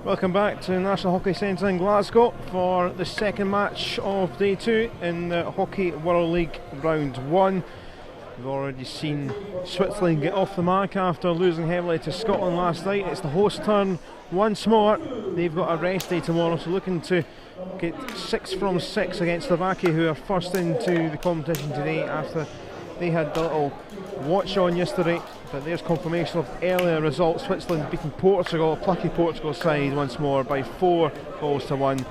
Welcome back to the National Hockey Centre in Glasgow for the second match of day 2 in the Hockey World League round 1. We've already seen Switzerland get off the mark after losing heavily to Scotland last night. It's the host turn once more. They've got a rest day tomorrow, so looking to get 6 from 6 against Slovakia, who are first into the competition today after they had a little watch on yesterday. But there's confirmation of earlier results. Switzerland beating Portugal, plucky Portugal side once more by 4 goals to 1.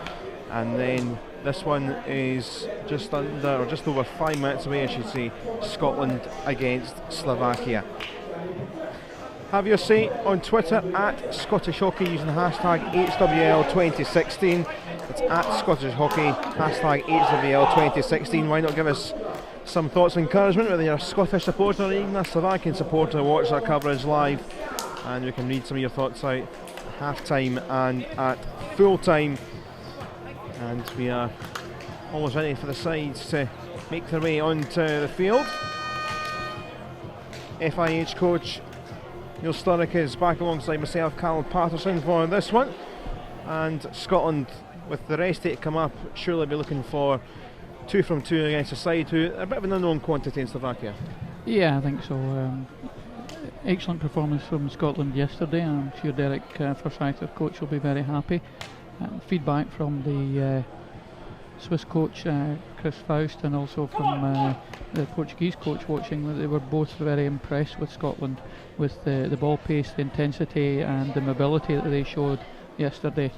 And then this one is just under, or just over 5 minutes away, I should say. Scotland against Slovakia. Have your say on Twitter at Scottish Hockey using the hashtag HWL2016. It's at Scottish Hockey, hashtag HWL2016. Why not give us some thoughts and encouragement, whether you're a Scottish supporter or even a Slovakian supporter, watch our coverage live, and we can read some of your thoughts out at half time and at full time. And we are almost ready for the sides to make their way onto the field. FIH coach Neil Sturrock is back alongside myself, Callum Patterson, for this one. And Scotland, with the rest day to come up, surely be looking for 2 from 2 against a side who are a bit of an unknown quantity in Slovakia. Yeah, I think so. Excellent performance from Scotland yesterday. I'm sure Derek Forsyth, our coach, will be very happy. Feedback from the Swiss coach Chris Faust, and also from the Portuguese coach watching, that they were both very impressed with Scotland, with the ball pace, the intensity and the mobility that they showed yesterday.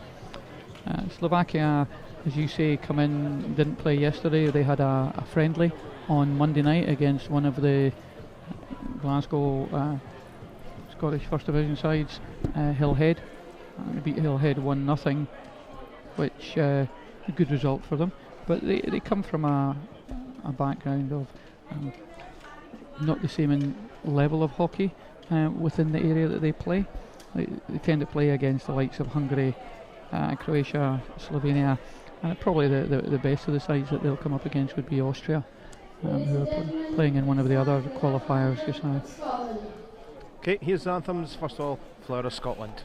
Slovakia, as you say, didn't play yesterday. They had a friendly on Monday night against one of the Glasgow Scottish First Division sides, Hillhead. They beat Hillhead 1-0, which a good result for them. But they come from a background of not the same level of hockey within the area that they play. They tend to play against the likes of Hungary, Croatia, Slovenia, and probably the best of the sides that they'll come up against would be Austria, who are playing in one of the other qualifiers just now. Okay, here's the anthems. First of all, Flower of Scotland.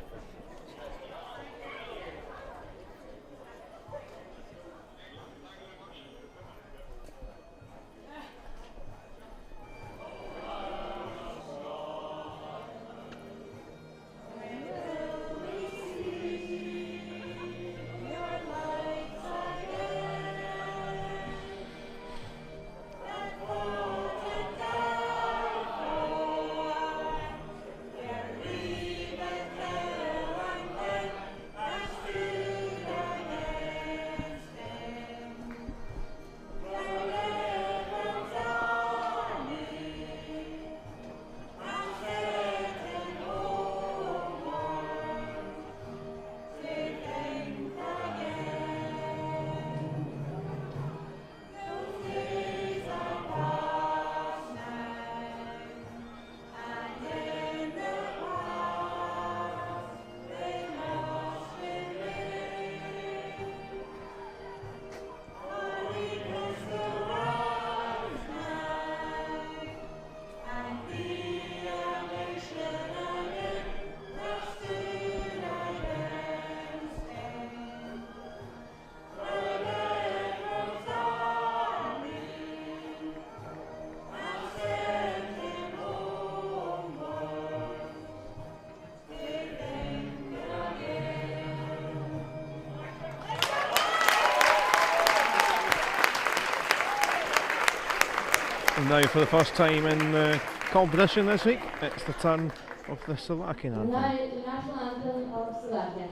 And now, for the first time in the competition this week, it's the turn of the Slovakian anthem. Now, the national anthem of Slovakia.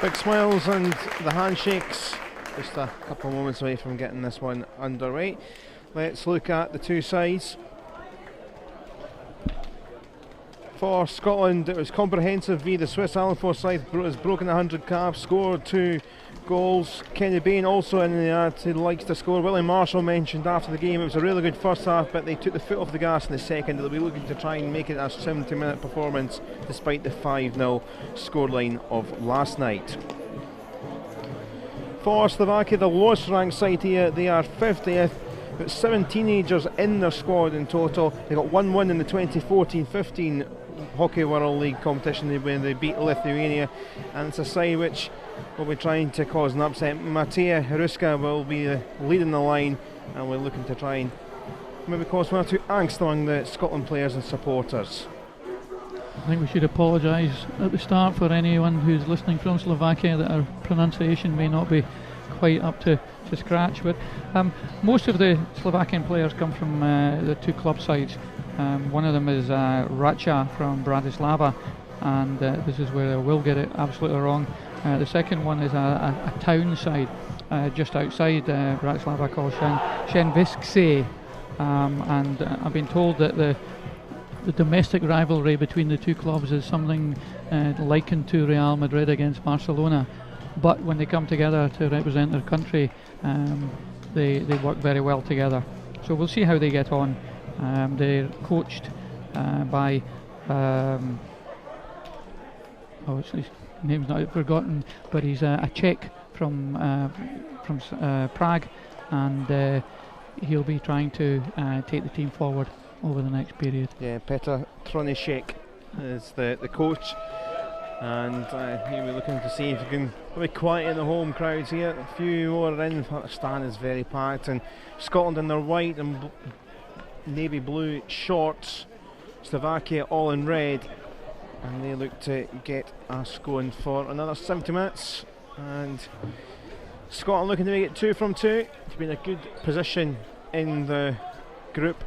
Big smiles and the handshakes, just a couple of moments away from getting this one underway. let's look at the two sides. For Scotland, it was comprehensive via the Swiss Island side has broken 100 caps, scored 2 goals. Kenny Bain also in the ad, he likes to score. Willie Marshall mentioned after the game it was a really good first half, but they took the foot off the gas in the second. They'll be looking to try and make it a 70-minute performance despite the 5-0 scoreline of last night. For Slovakia, the lowest ranked side here, they are 50th. But 7 teenagers in their squad in total. They got 1-1 in the 2014-15 Hockey World League competition when they beat Lithuania, and it's a side which will be trying to cause an upset. Matija Hruska will be leading the line, and we're looking to try and maybe cause one or two angst among the Scotland players and supporters. I think we should apologise at the start for anyone who's listening from Slovakia that our pronunciation may not be quite up to scratch, but most of the Slovakian players come from the 2 club sides. One of them is Racha from Bratislava, and this is where I will get it absolutely wrong. The second one is a town side just outside Bratislava called Šenvišće, and I've been told that the domestic rivalry between the 2 clubs is something likened to Real Madrid against Barcelona. But when they come together to represent their country, they work very well together. So we'll see how they get on. They're coached by his name's not forgotten, but he's a Czech from Prague, and he'll be trying to take the team forward over the next period. Yeah, Petr Tronišek is the coach. And here we're looking to see if we can be quiet in the home crowds here. A few more in. The stand is very packed, and Scotland in their white and navy blue shorts, Slovakia all in red, and they look to get us going for another 70 minutes. And Scotland looking to make it 2 from 2. It's been a good position in the group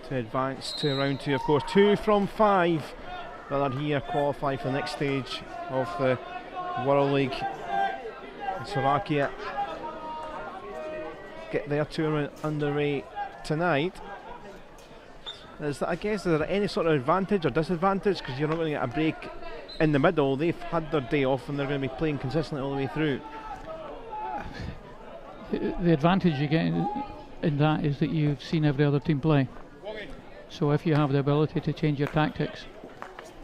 to advance to round 2. Of course, 2 from 5 that are here qualify for the next stage of the World League. And Slovakia get their tournament underway tonight. Is there any sort of advantage or disadvantage? Because you're not going to get a break in the middle. They've had their day off and they're going to be playing consistently all the way through. The advantage you get in that is that you've seen every other team play. So if you have the ability to change your tactics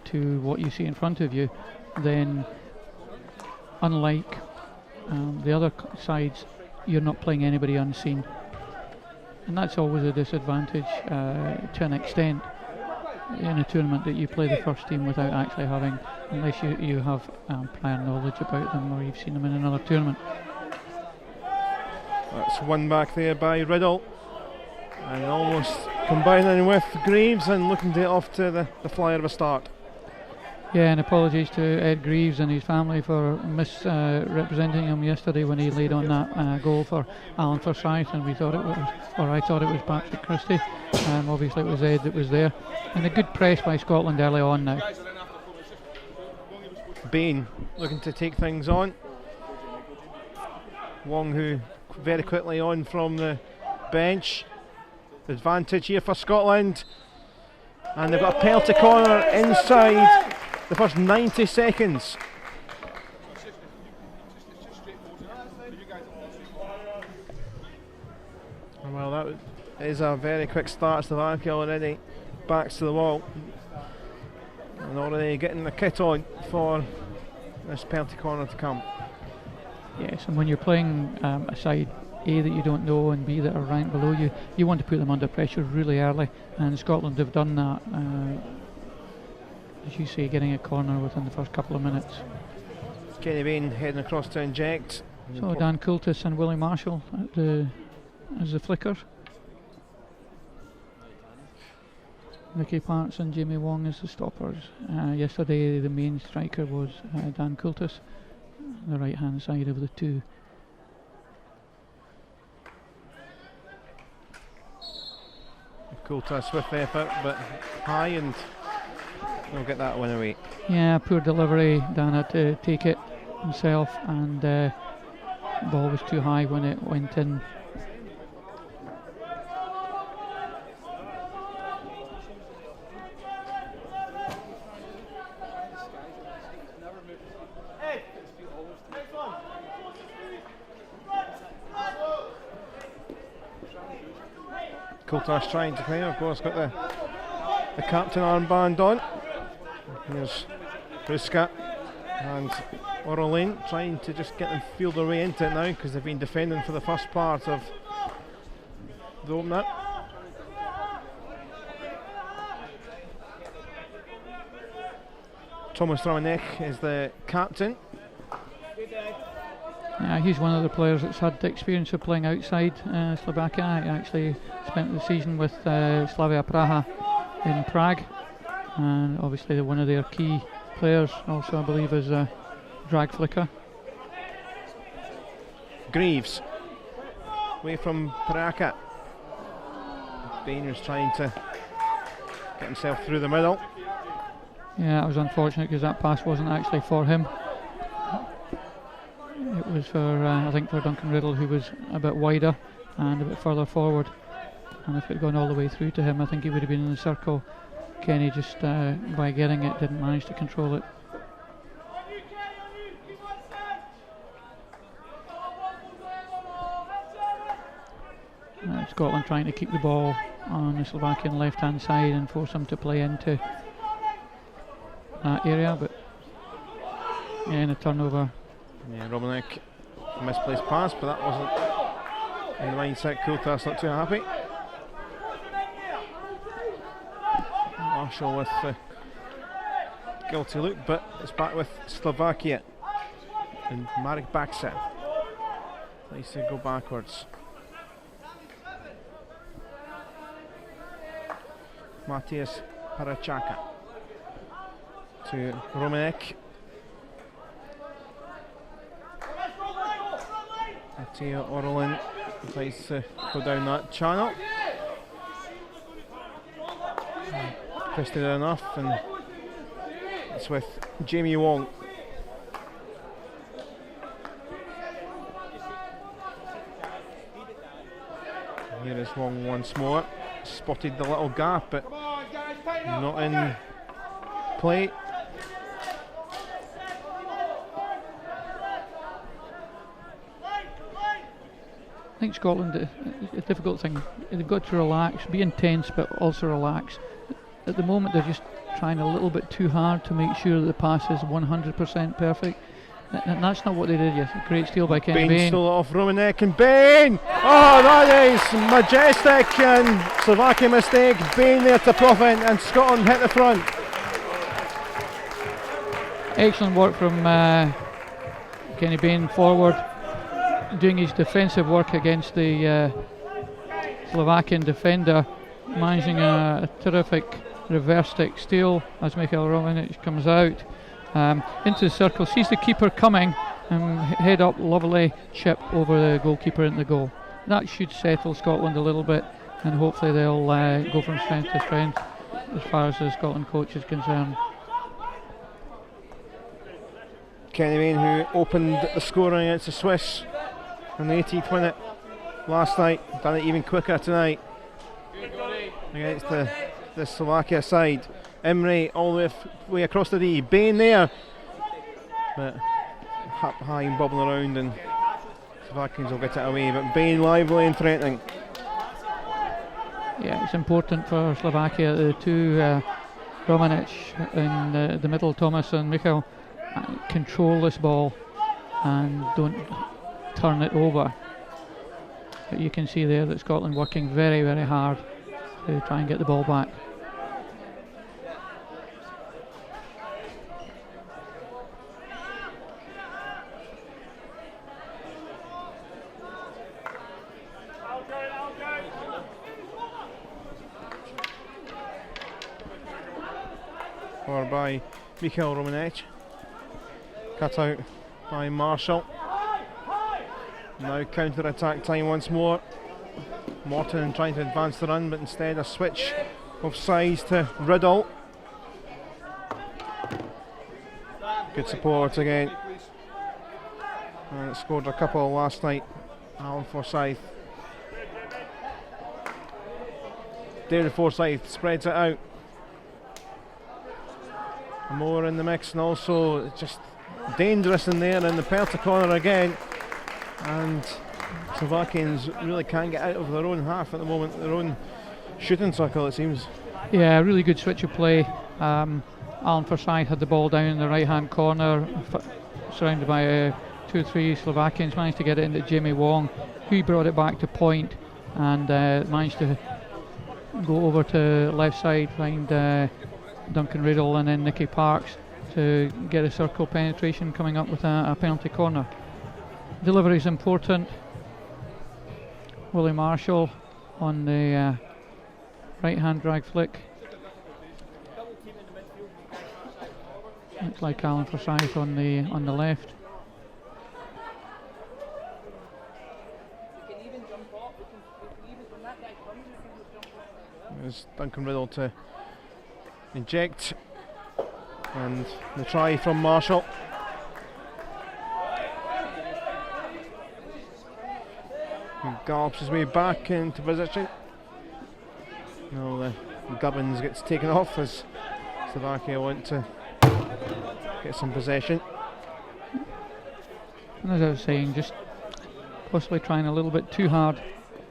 to what you see in front of you, then unlike the other sides, you're not playing anybody unseen, and that's always a disadvantage to an extent in a tournament, that you play the first team without actually having, unless you have prior knowledge about them or you've seen them in another tournament. That's one back there by Riddle, and almost combining with Greaves and looking to get off to the flyer of a start. Yeah, and apologies to Ed Greaves and his family for misrepresenting him yesterday when he laid on that goal for Alan Forsyth, and I thought it was Patrick Christie. Obviously it was Ed that was there, and a good press by Scotland early on now. Bain looking to take things on. Wong, who very quickly on from the bench. Advantage here for Scotland, and they've got a penalty corner inside the first 90 seconds. Well, that is a very quick start. Slovakia already backs to the wall and already getting the kit on for this penalty corner to come. Yes, and when you're playing a side A that you don't know and B that are ranked below you, you want to put them under pressure really early, and Scotland have done that. As you say, getting a corner within the first couple of minutes. Kenny Bain heading across to inject. So Dan Coultis and Willie Marshall as the flickers. Ricky Parts and Jamie Wong as the stoppers. Yesterday the main striker was Dan Coultis, the right hand side of the two. Coultis with effort, but high, and he'll get that one away. Yeah, poor delivery. Dan had to take it himself, and the ball was too high when it went in. Kultas trying to play, of course, got the captain armband on. Here's Ruska and Orolin trying to just get them feel their way into it now, because they've been defending for the first part of the opener. Thomas Romanek is the captain. He's one of the players that's had the experience of playing outside Slovakia. He actually spent the season with Slavia Praha in Prague, and obviously one of their key players also, I believe, is Drag Flicker. Greaves away from Paraka. Bainers trying to get himself through the middle. Yeah, it was unfortunate because that pass wasn't actually for him. It was for, I think, for Duncan Riddle, who was a bit wider and a bit further forward. And if it had gone all the way through to him, I think he would have been in the circle. Kenny just, by getting it, didn't manage to control it. Scotland trying to keep the ball on the Slovakian left-hand side and force them to play into that area, but yeah, in a turnover. Yeah, Romanek misplaced pass, but that wasn't in the mindset. Kultas not too happy. Marshall with the guilty look, but it's back with Slovakia and Marek Baksa. Nice to go backwards. Matthias Parachaka to Romanek. Mateo Orolin tries to go down that channel. Twisted it enough, and it's with Jamie Wong. Here is Wong once more. Spotted the little gap, but not in play. I think Scotland, a difficult thing, they've got to relax, be intense, but also relax. At the moment, they're just trying a little bit too hard to make sure that the pass is 100% perfect. And that's not what they did. Yes, great steal by Kenny Bain. Stole it off Romanek, and Bain! Oh, that is majestic, and Slovakia mistake. Bain there to profit, and Scotland hit the front. Excellent work from Kenny Bain forward, doing his defensive work against the Slovakian defender, managing a terrific reverse stick steal as Mikhail Romanek comes out. Into the circle, sees the keeper coming, and head up, lovely chip over the goalkeeper in the goal. That should settle Scotland a little bit, and hopefully they'll go from strength to strength as far as the Scotland coach is concerned. Kenny Bain, who opened the scoring against the Swiss in the 18th minute last night, done it even quicker tonight against the Slovakia side. Imre all the way across the D. Bain there, but high and bobbling around, and Slovakians will get it away. But Bain lively and threatening. Yeah, it's important for Slovakia. The two Romanek in the middle, Thomas and Michal, control this ball and don't turn it over. But you can see there that Scotland working very, very hard to try and get the ball back. Or by Mikhail Romanek. Cut out by Marshall. Now counter-attack time once more. Morton trying to advance the run, but instead a switch of size to Riddle. Good support again. And it scored a couple last night. Alan Forsyth. David Forsyth spreads it out. More in the mix, and also just dangerous in there in the penalty corner again. And Slovakians really can't get out of their own half at the moment, their own shooting circle, it seems. Yeah, really good switch of play. Alan Forsyth had the ball down in the right hand corner, surrounded by 2 or 3 Slovakians, managed to get it into Jamie Wong, who brought it back to point and managed to go over to left side, find Duncan Riddle and then Nicky Parks to get a circle penetration coming up with a penalty corner. Delivery is important. Willie Marshall on the right hand drag flick. Looks like Alan Forsyth on the left. There's Duncan Riddle to inject, and the try from Marshall. He gallops his way back into position. Now the Gubbins gets taken off as Slovakia want to get some possession. And as I was saying, just possibly trying a little bit too hard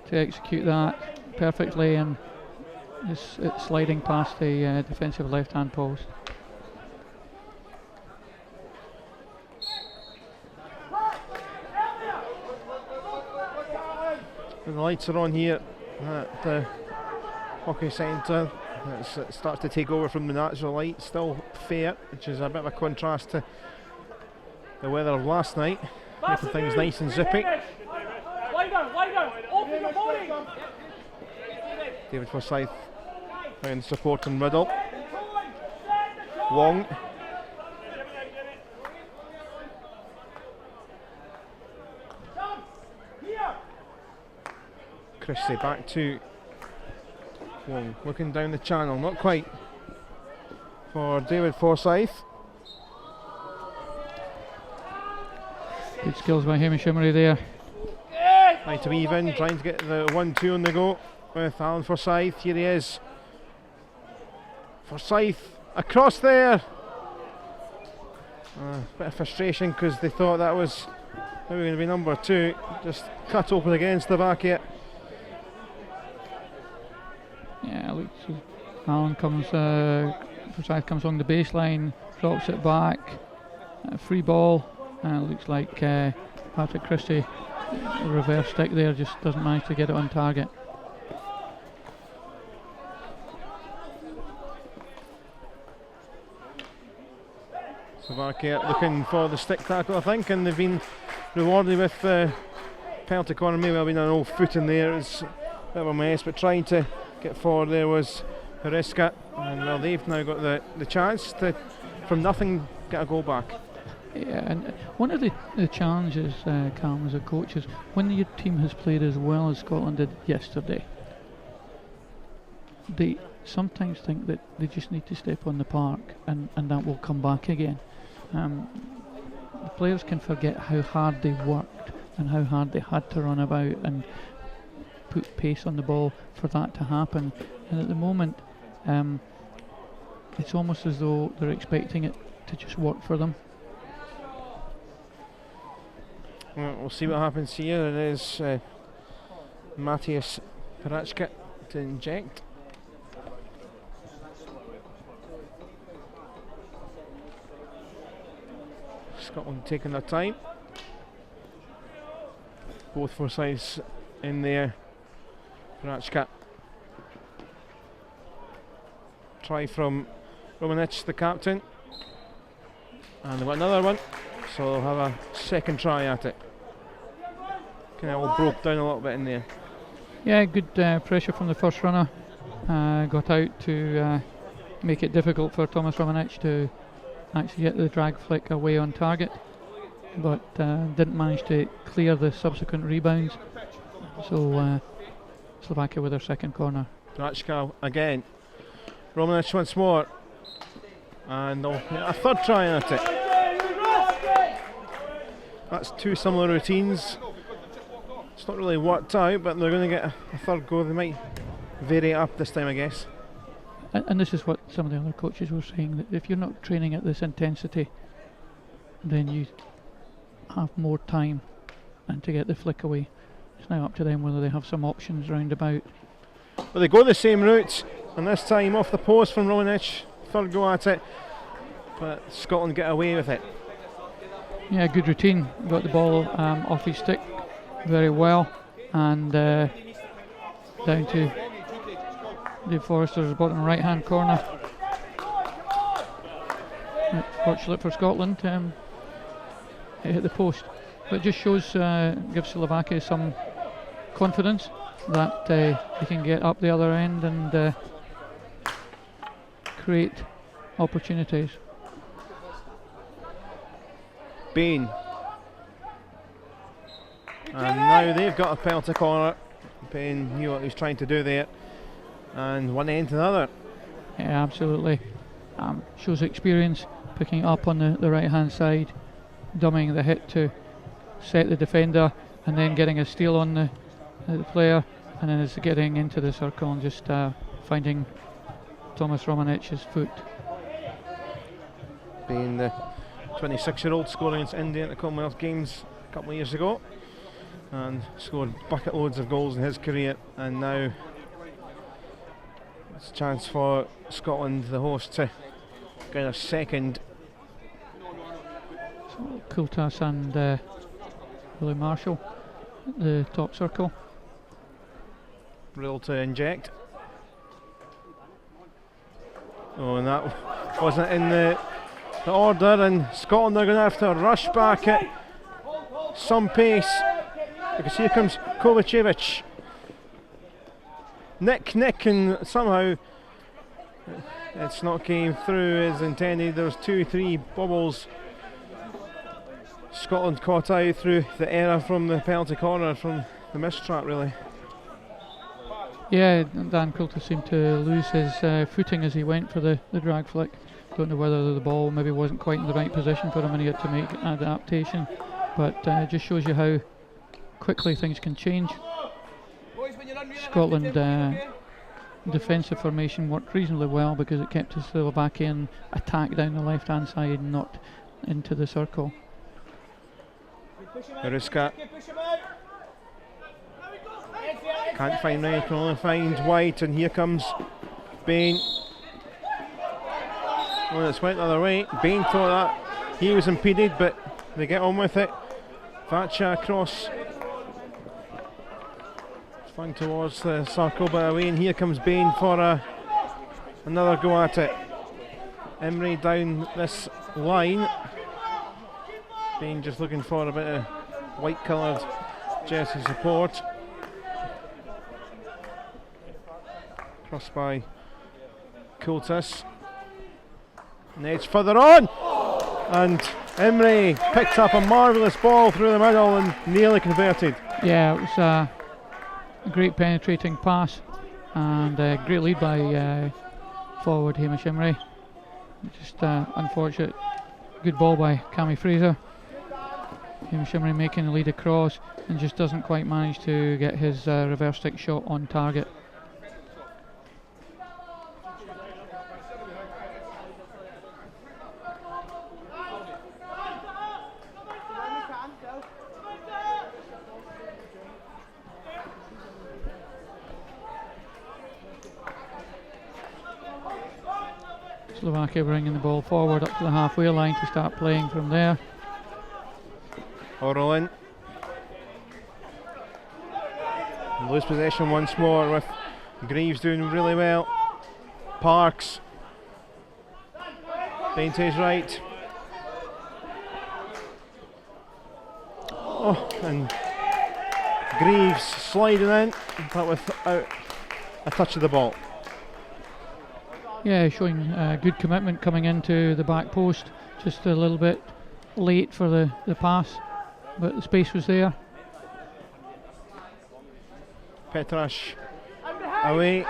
to execute that perfectly, and it's sliding past the defensive left-hand post. The lights are on here at the hockey centre. It starts to take over from the natural light. Still fair, which is a bit of a contrast to the weather of last night, making things nice and zippy. David Forsyth and supporting Riddle. Wong. Christie back to Wong, looking down the channel, not quite for David Forsyth. Good skills by Hamish Emery there. Right to weave in, trying to get the 1-2 on the go with Alan Forsyth. Here he is. Forsyth across there. Bit of frustration because they thought that was maybe going to be number 2. Just cut open against Slovakia. Yeah, looks Alan comes, Forsyth comes along the baseline, drops it back, free ball, and it looks like Patrick Christie, reverse stick there, just doesn't manage to get it on target. Slovakia looking for the stick tackle, I think, and they've been rewarded with penalty corner. Maybe I've been an old foot in there, it's a bit of a mess, but trying to get forward there was Hreska, and well, they've now got the chance to, from nothing, get a goal back. Yeah, and one of the challenges, Cam, as a coach, is when your team has played as well as Scotland did yesterday, they sometimes think that they just need to step on the park and that will come back again. The players can forget how hard they worked and how hard they had to run about and put pace on the ball for that to happen, and at the moment it's almost as though they're expecting it to just work for them. Well, we'll see what happens here. It is Matthias Parachka to inject. Scotland taking their time. Both Forsyths in there. Parachka. Try from Romanich, the captain. And they've got another one, so they'll have a second try at it. Kind of all broke down a little bit in there. Yeah, good pressure from the first runner. Got out to make it difficult for Thomas Romanich to actually get the drag flick away on target, but didn't manage to clear the subsequent rebounds. So Slovakia with their second corner. Parachka again. Romanich once more. And they'll get a third try at it. That's two similar routines. It's not really worked out, but they're going to get a third go. They might vary it up this time, I guess. And this is what some of the other coaches were saying, that if you're not training at this intensity, then you have more time and to get the flick away. It's now up to them whether they have some options round about. Well, they go the same route, and this time off the post from Romanich. Third go at it, but Scotland get away with it. Yeah, good routine. Got the ball off his stick very well, and down to Dave Forrester's bottom right hand corner. Fortunate for Scotland, it hit the post, but just shows, gives Slovakia some confidence that they can get up the other end and create opportunities. Bain. And now they've got a penalty corner. Bain knew what he was trying to do there. And one end to the other. Yeah, absolutely. Shows experience, picking it up on the right hand side, dummying the hit to set the defender, and then getting a steal on the player, and then it's getting into the circle and just finding Thomas Romanich's foot. Being the 26-year-old scoring against India at the Commonwealth Games a couple of years ago, and scored bucket loads of goals in his career, and now it's a chance for Scotland, the host, to get a second. So Kultas and Willie Marshall at the top circle. Riddle to inject. Oh, and that wasn't in the order, and Scotland are going to have to rush back at some pace, because here comes Kovacevic. Nick, and somehow it's not came through as intended. There's 2-3 bubbles. Scotland caught out through the error from the penalty corner, from the mistrap, really. Yeah, Dan Coulter seemed to lose his footing as he went for the drag flick. Don't know whether the ball maybe wasn't quite in the right position for him and he had to make adaptation, but just shows you how quickly things can change. Scotland defensive formation worked reasonably well because it kept the Slovakian attack down the left hand side, not into the circle. Ruska can't find Ray, can only find White, and here comes Bain. Well, it's went the other way. Bain thought that he was impeded, but they get on with it. Vacha across, flung towards the circle, but away, and here comes Bain for another go at it. Emery down this line. Bain just looking for a bit of white coloured jersey support. Crossed by Kultas. And it's further on, and Emery picked up a marvellous ball through the middle and nearly converted. Yeah, it was a great penetrating pass and a great lead by forward Hamish Emery. Just unfortunate. Good ball by Cammy Fraser. Hamish Emery making the lead across and just doesn't quite manage to get his reverse stick shot on target. Slovakia bringing the ball forward up to the halfway line to start playing from there. Orlin. Lose possession once more with Greaves doing really well. Parks. Bain to his right. Oh, and Greaves sliding in, but without a touch of the ball. Yeah, showing good commitment coming into the back post. Just a little bit late for the pass, but the space was there. Petrash away.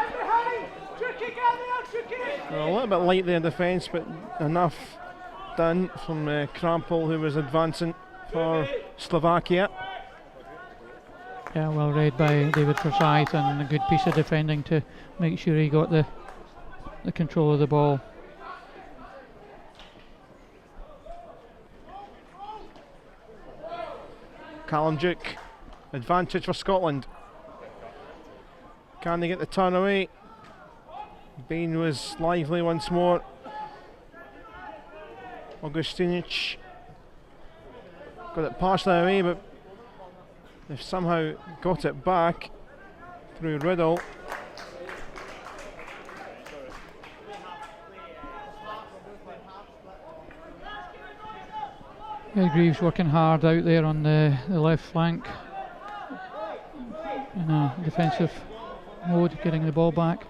A little bit light there in defence, but enough done from Krampel, who was advancing for Slovakia. Yeah, well read by David Forsyth, and a good piece of defending to make sure he got the control of the ball. Callum Duke, advantage for Scotland. Can they get the turn away? Bain was lively once more. Augustinic got it partially away, but they've somehow got it back through Riddle. Yeah, Greaves working hard out there on the left flank in a defensive mode, getting the ball back.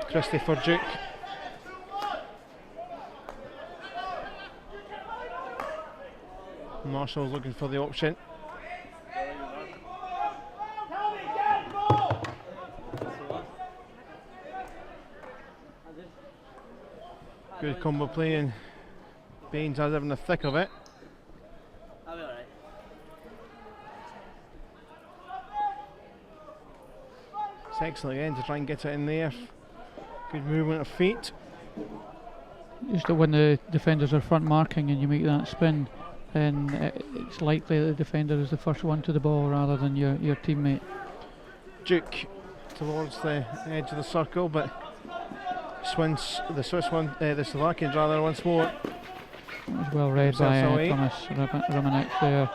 Christie for Duke. Marshall's looking for the option. Good combo play, and Baines has in the thick of it. It's excellent again to try and get it in there. Good movement of feet. Just that when the defenders are front marking and you make that spin, then it's likely that the defender is the first one to the ball rather than your teammate. Duke towards the edge of the circle, but the Slovakians rather once more. It was well read by Thomas Romanek there.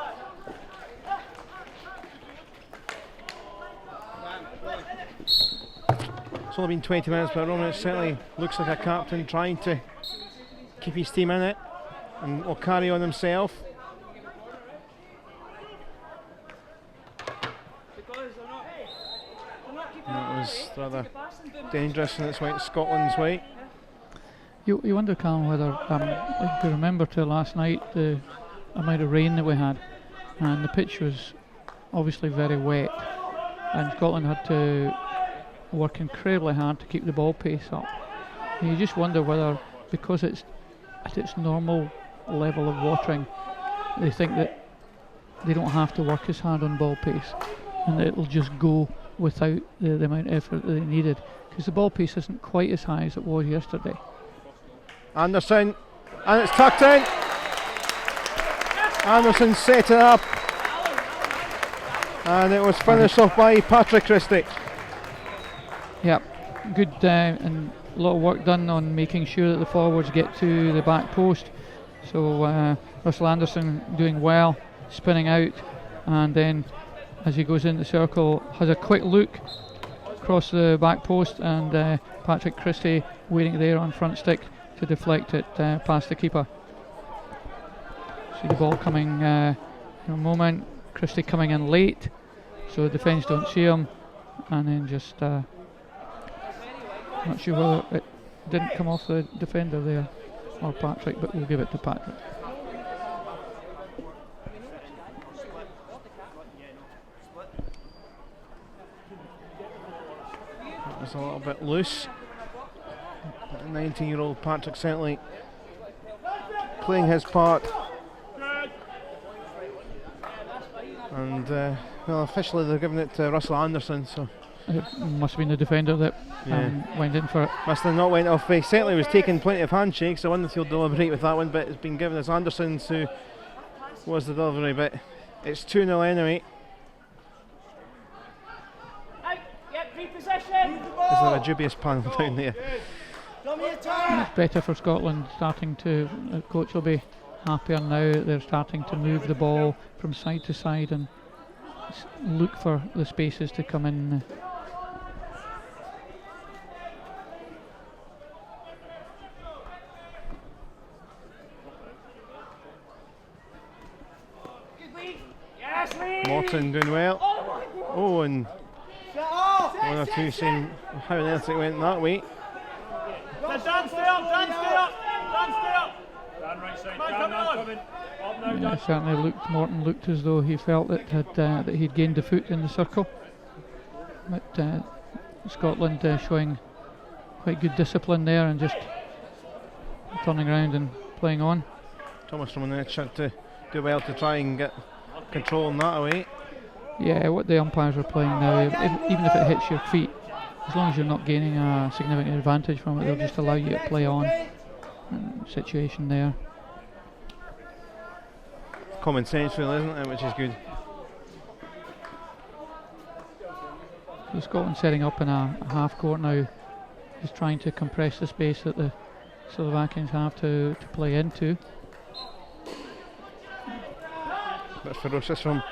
It's only been 20 minutes, but Romanek certainly looks like a captain trying to keep his team in it and will carry on himself. That was rather dangerous, and it's went Scotland's way. You wonder, Callum, whether if you remember to last night the amount of rain that we had, and the pitch was obviously very wet, and Scotland had to work incredibly hard to keep the ball pace up. And you just wonder whether, because it's at its normal level of watering, they think that they don't have to work as hard on ball pace, and that it'll just go without the amount of effort that they needed, because the ball pace isn't quite as high as it was yesterday. Anderson, and it's tucked in. Anderson set it up, and it was finished off by Patrick Christie. Yep, good and a lot of work done on making sure that the forwards get to the back post. So Russell Anderson doing well, spinning out, and then as he goes into the circle has a quick look across the back post, and Patrick Christie waiting there on front stick to deflect it past the keeper. See the ball coming in a moment. Christie coming in late, so the defence don't see him, and then just not sure whether it didn't come off the defender there or Patrick, but we'll give it to Patrick. It was a little bit loose. 19-year-old Patrick certainly playing his part, and well, officially they're giving it to Russell Anderson, so it must have been the defender that went in for it. Must have not went off. He certainly was taking plenty of handshakes. I wonder if he'll deliberate with that one, but it's been given as Anderson who was the delivery, but it's 2-0 anyway. Is there a dubious panel down there? It's better for Scotland, starting to, the coach will be happier now. They're starting to move the ball from side to side and look for the spaces to come in. Morton doing well. Oh, and one or two saying how on earth it went that way. Dan, stay up, Dan, stay up, Dan, stay up. Dan, right side, Dan, coming. Up now, Dan. Certainly Morton looked as though he felt that he'd gained a foot in the circle. But Scotland showing quite good discipline there and just turning around and playing on. Thomas Romanek had to do well to try and get control on that away. Yeah, what the umpires are playing now, even if it hits your feet, as long as you're not gaining a significant advantage from it, they'll just allow you to play on. Situation there. Common sense, really, isn't it? Which is good. So Scotland setting up in a half court now, just trying to compress the space that the Slovakians have to play into. Bit ferocious from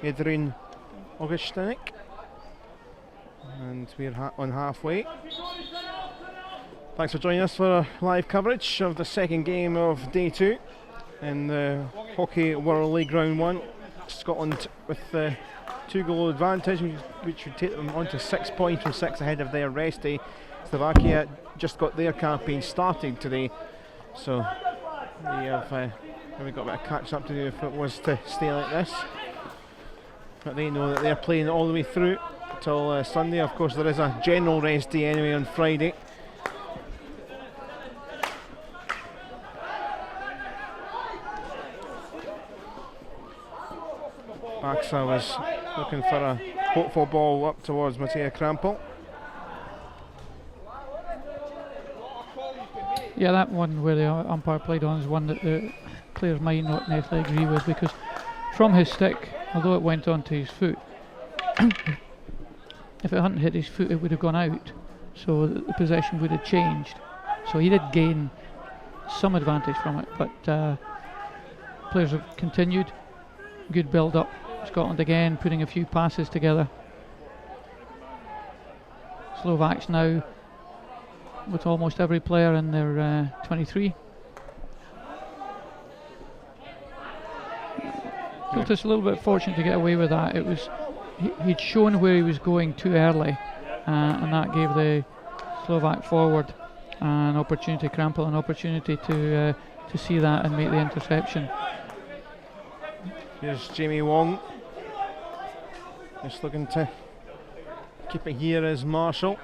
Adrian Augustinic. And we're on halfway. Thanks for joining us for live coverage of the second game of day 2 in the Hockey World League Round 1. Scotland with the 2-goal advantage, which would take them on to 6 points from 6 ahead of their rest day. Slovakia just got their campaign started today, so they have maybe got a bit of catch up to do if it was to stay like this. But they know that they're playing all the way through till Sunday. Of course, there is a general rest day anyway on Friday. Baxa was looking for a hopeful ball up towards Mattia Krampel. Yeah, that one where the umpire played on is one that the players might not necessarily agree with, because from his stick, although it went onto his foot, if it hadn't hit his foot it would have gone out, so the possession would have changed. So he did gain some advantage from it, but players have continued. Good build up. Scotland again putting a few passes together. Slovaks now with almost every player in their 23. Kiltis a little bit fortunate to get away with that. It was he'd shown where he was going too early, and that gave the Slovak forward an opportunity, Krampel an opportunity to see that and make the interception. Here's Jamie Wong, just looking to keep it here as Marshall.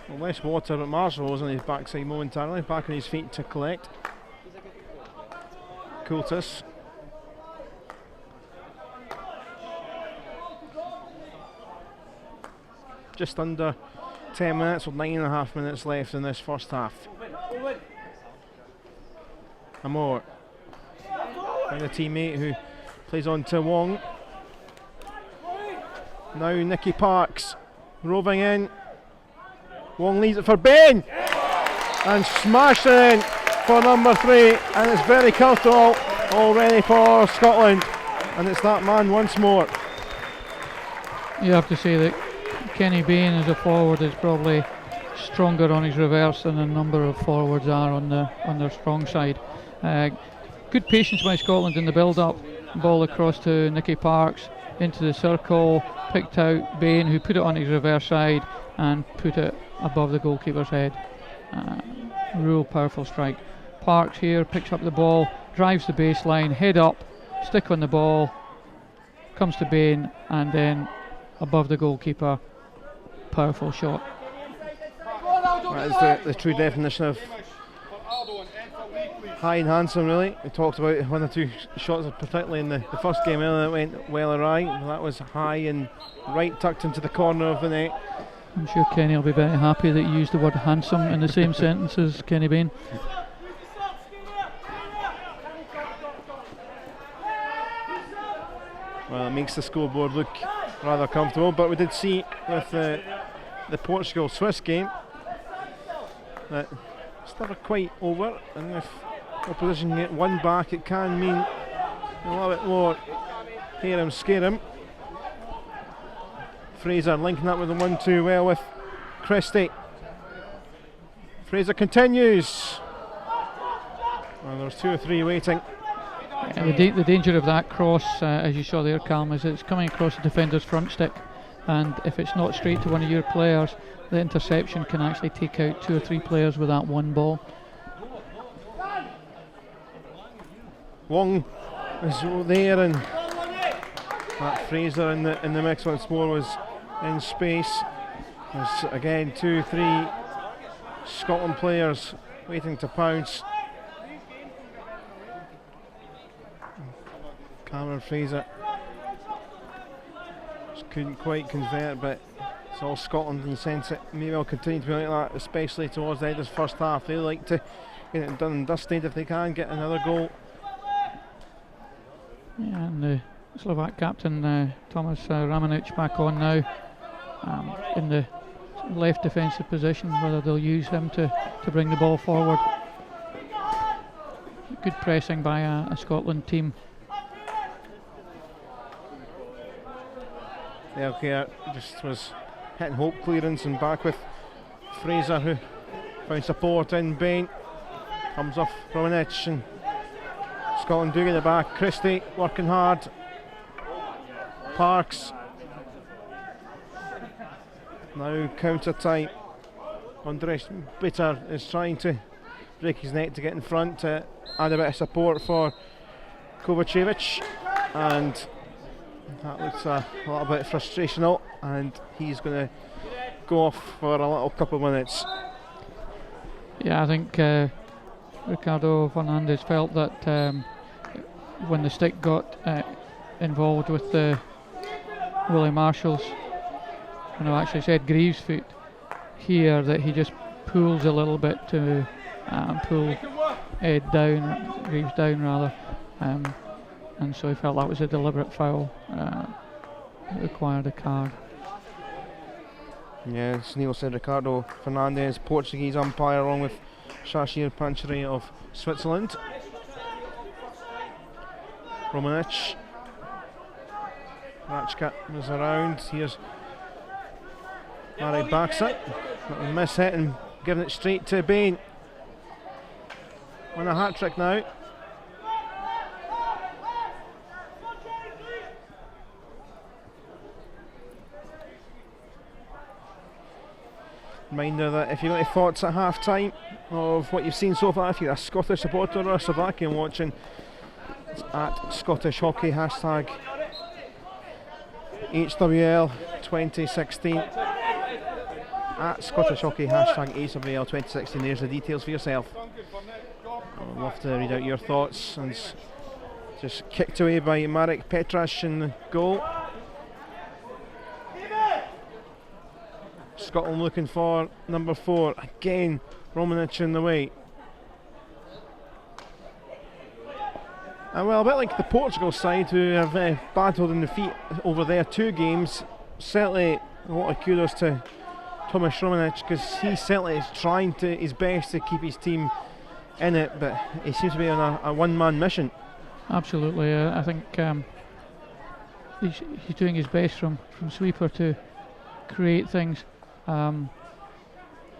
Well, less water, but Marshall was on his backside momentarily, back on his feet to collect. Kultis. Just under 10 minutes, or 9.5 minutes left in this first half. Amor, and a teammate who plays on to Wong. Now Nicky Parks roving in. Wong leads it for Ben and smashed it in for number 3, and it's very comfortable already for Scotland, and it's that man once more. You have to say that Kenny Bain as a forward is probably stronger on his reverse than a number of forwards are on their strong side. Good patience by Scotland in the build-up. Ball across to Nicky Parks into the circle, picked out Bain, who put it on his reverse side and put it above the goalkeeper's head. Real powerful strike. Parks here picks up the ball, drives the baseline, head up, stick on the ball, comes to Bain, and then above the goalkeeper. Powerful shot. That is the true definition of high and handsome, really. We talked about one or two shots, particularly in the first game that went well awry. That was high and right, tucked into the corner of the net. I'm sure Kenny will be very happy that you used the word handsome in the same sentence as Kenny Bain. Well, it makes the scoreboard look rather comfortable, but we did see with the Portugal-Swiss game that it's never quite over, and if opposition get one back, it can mean a little bit more hear him, scare him. Fraser linking up with the 1-2 well with Christie. Fraser continues. Well, there's 2 or 3 waiting. The danger of that cross, as you saw there, Calm, is it's coming across the defender's front stick, and if it's not straight to one of your players, the interception can actually take out 2 or 3 players with that one ball. Wong is there, and Matt Fraser in the mix once more was in space. There's again 2 or 3 Scotland players waiting to pounce. Cameron Fraser just couldn't quite convert, but it's all Scotland and you sense it may well continue to be like that, especially towards the end of this first half. They like to get it done and dusted if they can get another goal. Yeah, and the Slovak captain Thomas Ramanic back on now in the left defensive position, whether they'll use him to bring the ball forward. Good pressing by a Scotland team. Elkier just was hitting hope clearance and back with Fraser, who found support in Bain. Comes off Romanich and Scotland do get it back. Christie working hard. Parks. Now counter time. Andres Bitter is trying to break his neck to get in front to add a bit of support for Kovacevic, and that looks a little bit frustrational, and he's going to go off for a little couple of minutes. Yeah, I think Ricardo Fernandez felt that when the stick got involved with Willie Marshall's, and I actually said Greaves' foot here, that he just pulls a little bit to pull Ed down, Greaves down rather, and so he felt that was a deliberate foul that required a card. Yes, Neil said Ricardo Fernandez, Portuguese umpire, along with Shashir Pancheri of Switzerland. Romanich. Ratchka is around. Here's Marek Baksa. Little miss hit and giving it straight to Bain. On a hat trick now. Reminder that if you've got any thoughts at half time of what you've seen so far, if you're a Scottish supporter or a Slovakian watching, it's at Scottish Hockey hashtag HWL 2016. At Scottish Hockey hashtag HWL 2016. There's the details for yourself. I'd love to read out your thoughts. And just kicked away by Marek Petrash in the goal. Scotland looking for number 4. Again, Romanich in the way. And well, a bit like the Portugal side, who have battled in defeat over their 2 games, certainly a lot of kudos to Thomas Romanich, because he certainly is trying his best to keep his team in it, but he seems to be on a one-man mission. Absolutely, I think he's doing his best from sweeper to create things.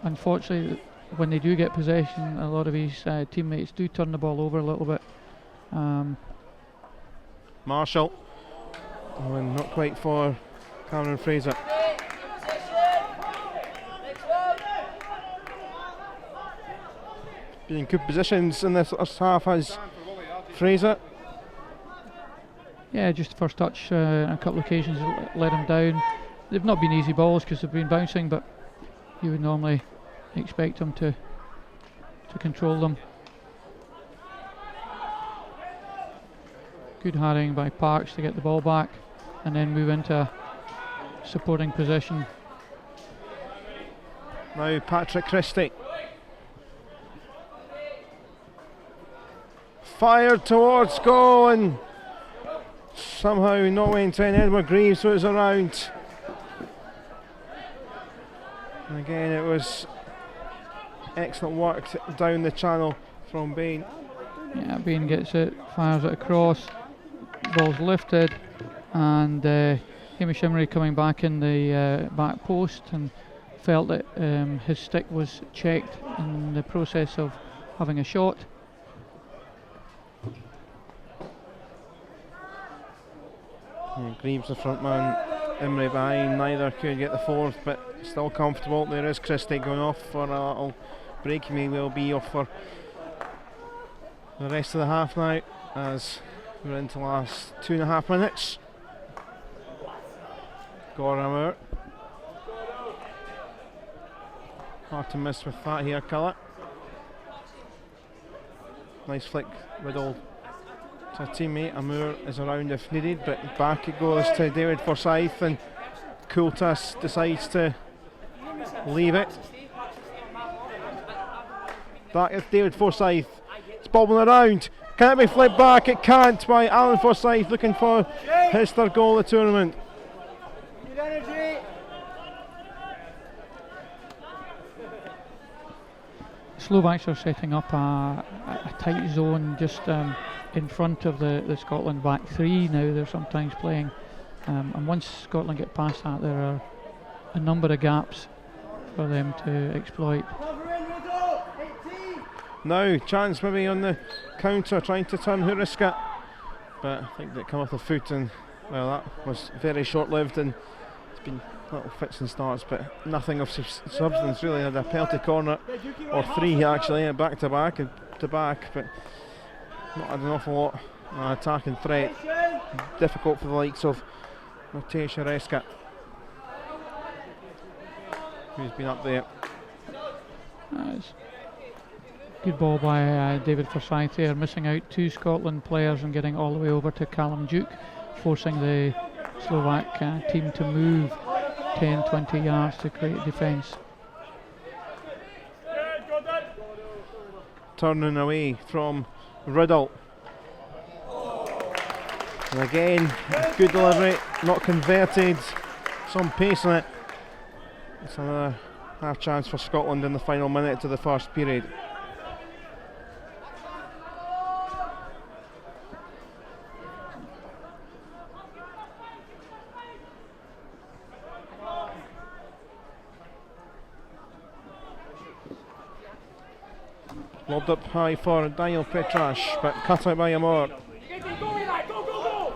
Unfortunately, when they do get possession, a lot of his teammates do turn the ball over a little bit. Marshall, and not quite for Cameron Fraser. Been in good positions in this first half as Fraser. Yeah, just the first touch on a couple of occasions let him down. They've not been easy balls because they've been bouncing, but you would normally expect him to control them. Good harrying by Parks to get the ball back and then move into a supporting position. Now Patrick Christie. Fired towards goal and somehow not went in. Edward Greaves was around. And again, it was excellent work down the channel from Bain. Yeah, Bain gets it, fires it across, ball's lifted, and Hamish Emery coming back in the back post and felt that his stick was checked in the process of having a shot. Yeah, Greaves the front man, Emery behind, neither could get the fourth, but still comfortable. There is Christie going off for a little break. He may well be off for the rest of the half now, as we're into the last 2.5 minutes. Gorhammer. Hard to miss with that here, Cullen. Nice flick, Riddle So teammate Amour is around if needed, but back it goes to David Forsyth, and Coultas decides to leave it. That is David Forsyth. It's bobbling around. Can it be flipped back? It can't by Alan Forsyth, looking for his third goal of the tournament. Slovaks are setting up a tight zone just in front of the Scotland back three now. They're sometimes playing, and once Scotland get past that, there are a number of gaps for them to exploit. Now chance maybe on the counter, trying to turn Huriska, but I think they come off the foot, and well, that was very short-lived, and it's been little fits and starts, but nothing of substance really. Had a penalty corner or three actually, back to back, but not had an awful lot attacking threat. Difficult for the likes of Matej Reska, who's been up there. Good ball by David Forsyth there, missing out two Scotland players and getting all the way over to Callum Duke, forcing the Slovak team to move 10-20 yards to create defence. Turning away from Riddle. And again, good delivery, not converted, some pace on it. It's another half chance for Scotland in the final minute of the first period. Lobbed up high for Daniel Petrash, but cut out by Amor.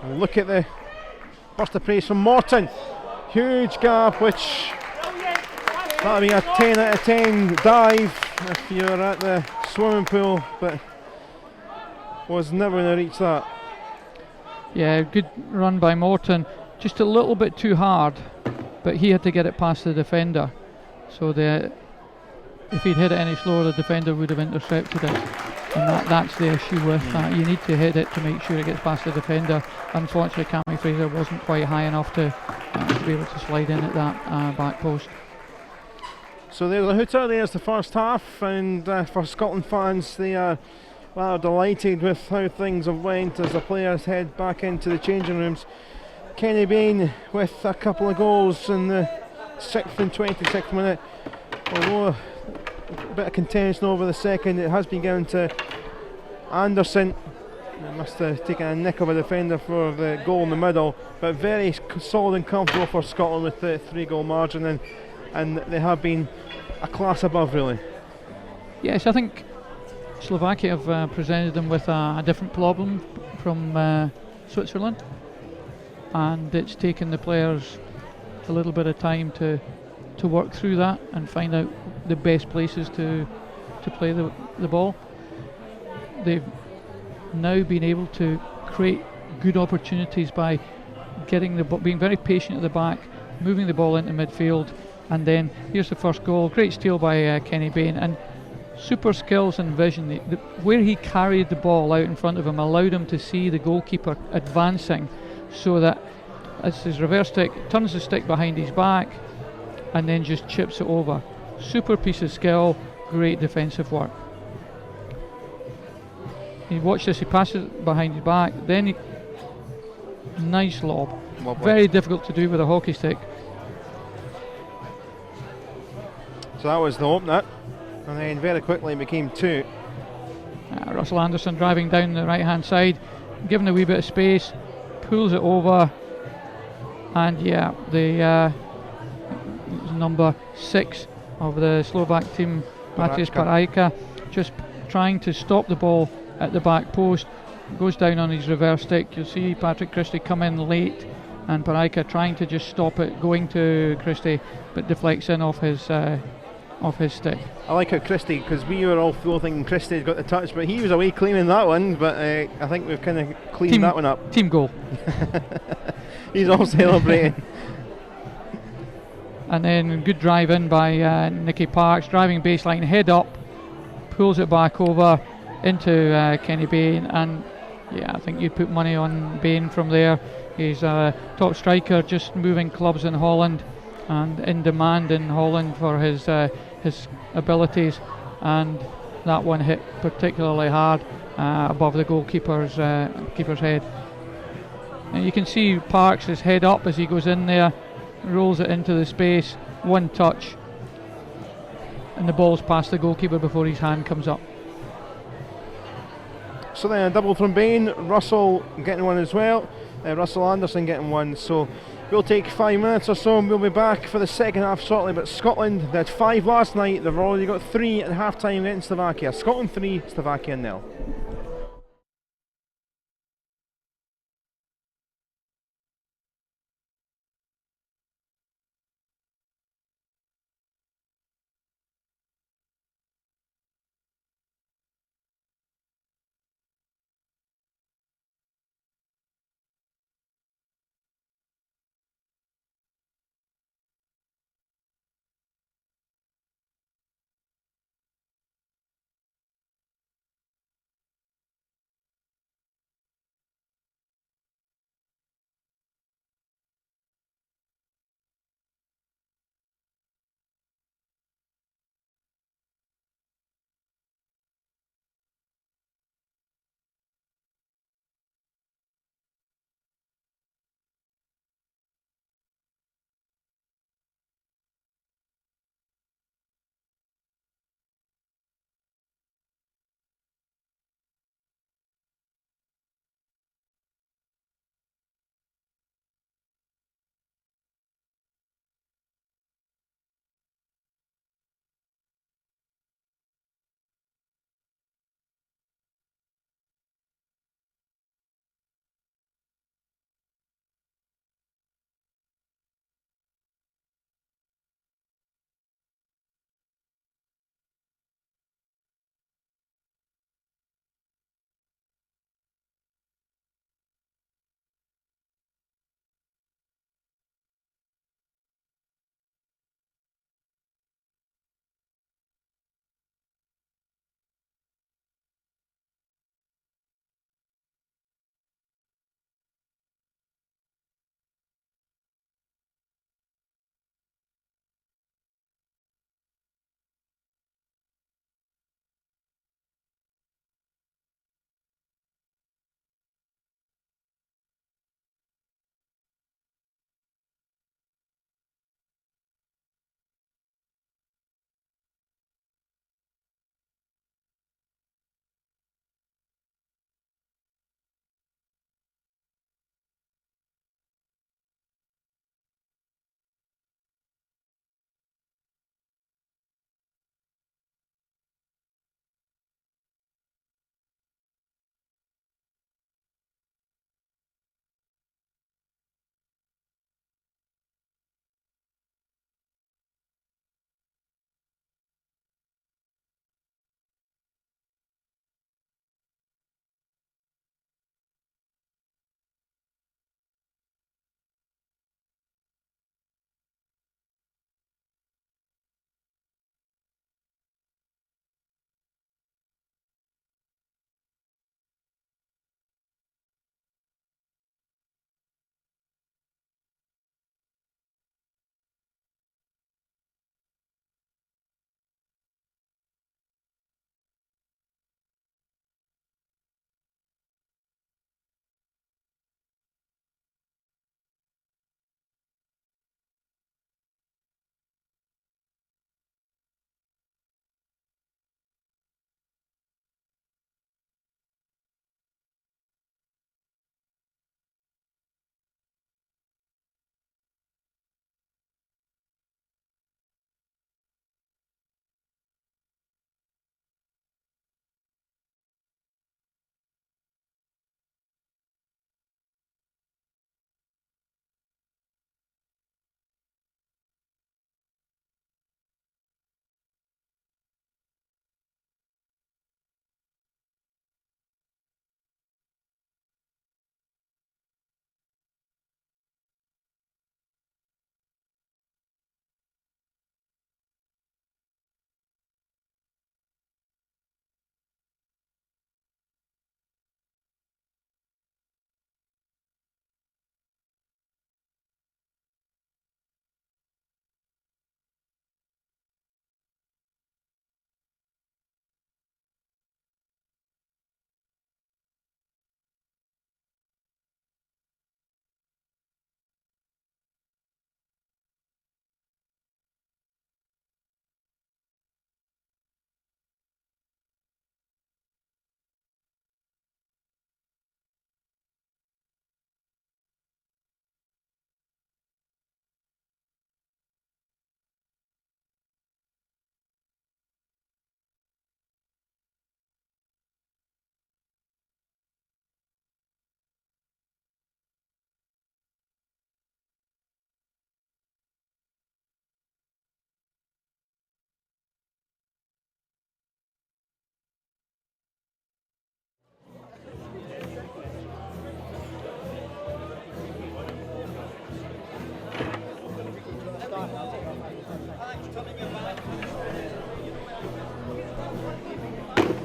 Look at the burst of praise from Morton. Huge gap, which that'll be a 10 out of 10 dive if you're at the swimming pool, but was never going to reach that. Yeah, good run by Morton. Just a little bit too hard, but he had to get it past the defender. So if he'd hit it any slower, the defender would have intercepted it. And that's the issue with that. You need to hit it to make sure it gets past the defender. Unfortunately, Cammy Fraser wasn't quite high enough to be able to slide in at that back post. So there's a hooter, there's the first half, and for Scotland fans, they are delighted with how things have went as the players head back into the changing rooms. Kenny Bain with a couple of goals in the 6th and 26th minute, although a bit of contention over the second. It has been given to Anderson. He must have taken a nick of a defender for the goal in the middle, but very solid and comfortable for Scotland with the 3-goal margin, and they have been a class above really. Yes, I think Slovakia have presented them with a different problem from Switzerland, and it's taken the players a little bit of time to work through that and find out the best places to play the ball. They've now been able to create good opportunities by being very patient at the back, moving the ball into midfield, and then here's the first goal. Great steal by Kenny Bain, and super skills and vision. Where he carried the ball out in front of him allowed him to see the goalkeeper advancing, so that as his reverse stick turns the stick behind his back and then just chips it over. Super piece of skill, great defensive work. You watch this, he passes it behind his back, then nice lob. Very difficult to do with a hockey stick. So that was the opener, and then very quickly it became two. Russell Anderson driving down the right hand side, giving a wee bit of space, pulls it over, and yeah, the number 6 of the Slovak team, Matej Parajka, just trying to stop the ball at the back post, goes down on his reverse stick. You'll see Patrick Christie come in late, and Parajka trying to just stop it going to Christie, but deflects in off his stick. I like how Christie, because we were all thinking Christie got the touch, but he was away cleaning that one, but I think we've kind of cleaned that one up. Team goal. He's all celebrating. And then good drive in by Nicky Parks, driving baseline, head up, pulls it back over into Kenny Bain, and Yeah, I think you'd put money on Bain from there. He's a top striker, just moving clubs in Holland and in demand in Holland for his abilities. And that one hit particularly hard above the goalkeeper's head. And you can see Parks is head up as he goes in there, rolls it into the space, one touch, and the ball's past the goalkeeper before his hand comes up. So then a double from Bain, Russell getting one as well, Russell Anderson getting one. So we'll take 5 minutes or so and we'll be back for the second half shortly. But Scotland, they had 5 last night, they've already got 3 at half time against Slovakia. Scotland 3, Slovakia 0.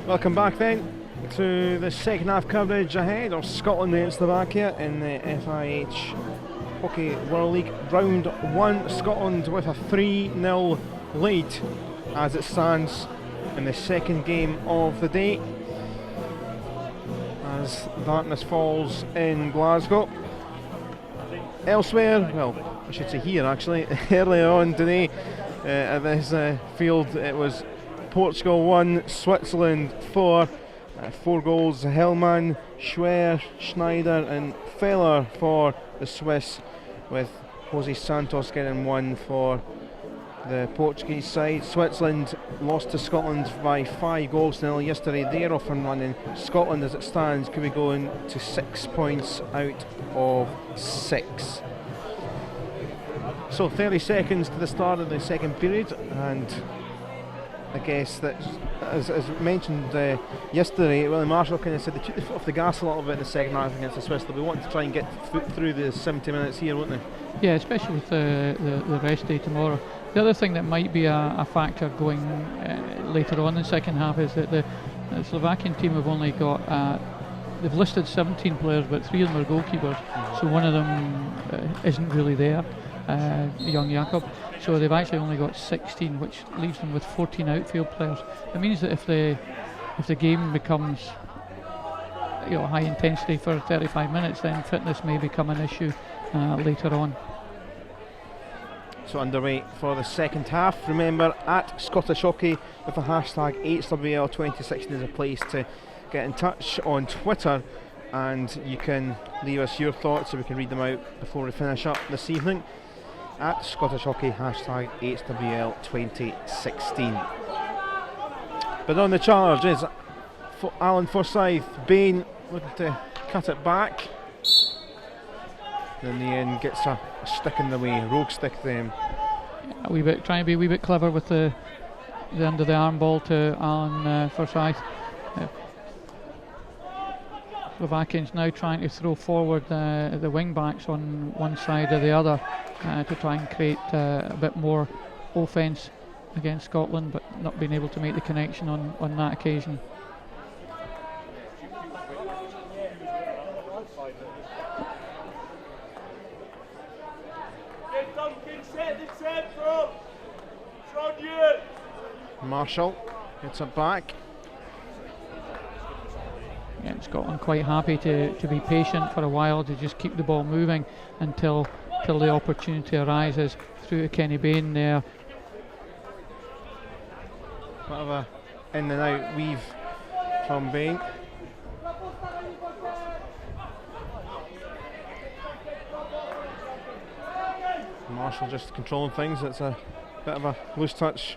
Welcome back then to the second half coverage ahead of Scotland against Slovakia in the FIH Hockey World League Round 1. Scotland with a 3-0 lead as it stands in the second game of the day, as darkness falls in Glasgow. Elsewhere, well, I should say here actually, earlier on today at this field, it was Portugal 1, Switzerland 4. 4 goals, Hellman, Schwer, Schneider and Feller for the Swiss, with Jose Santos getting 1 for the Portuguese side. Switzerland lost to Scotland by 5 goals to 0 yesterday. They're off and running. Scotland, as it stands, could be going to 6 points out of 6. So 30 seconds to the start of the second period, and I guess that, as mentioned yesterday, Willie Marshall kind of said they took the foot off the gas a little bit in the second half against the Swiss. They'll be wanting to try and get through the 70 minutes here, won't they? Yeah, especially with the rest day tomorrow. The other thing that might be a factor going later on in the second half is that the Slovakian team have only got, they've listed 17 players, but 3 of them are goalkeepers, so one of them isn't really there, young Jakob. So they've actually only got 16, which leaves them with 14 outfield players. It means that if the game becomes high intensity for 35 minutes, then fitness may become an issue later on. So underway for the second half. Remember, at Scottish Hockey with the hashtag HWL2016 is a place to get in touch on Twitter, and you can leave us your thoughts so we can read them out before we finish up this evening. At Scottish Hockey, hashtag HWL2016. But on the charge is Alan Forsyth. Bain looking to cut it back. In the end, gets a stick in the way, rogue stick them. A wee bit, trying to be a wee bit clever with the end of the arm ball to Alan Forsyth. Slovakians now trying to throw forward the wing backs on one side or the other to try and create a bit more offence against Scotland, but not being able to make the connection on that occasion. Marshall gets it back. Yeah, Scotland quite happy to be patient for a while, to just keep the ball moving until the opportunity arises. Through to Kenny Bain there. Bit of a in and out weave from Bain. Marshall just controlling things. It's a bit of a loose touch.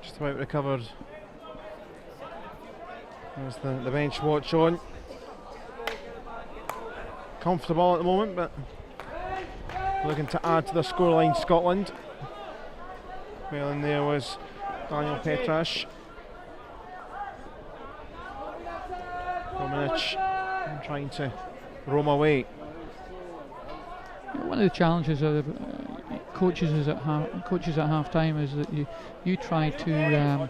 Just about recovered. There's the bench watch on. Comfortable at the moment, but looking to add to the scoreline, Scotland. Well, in there was Daniel Petrash. Dominic trying to roam away. One of the challenges of coaches at half time is that you try to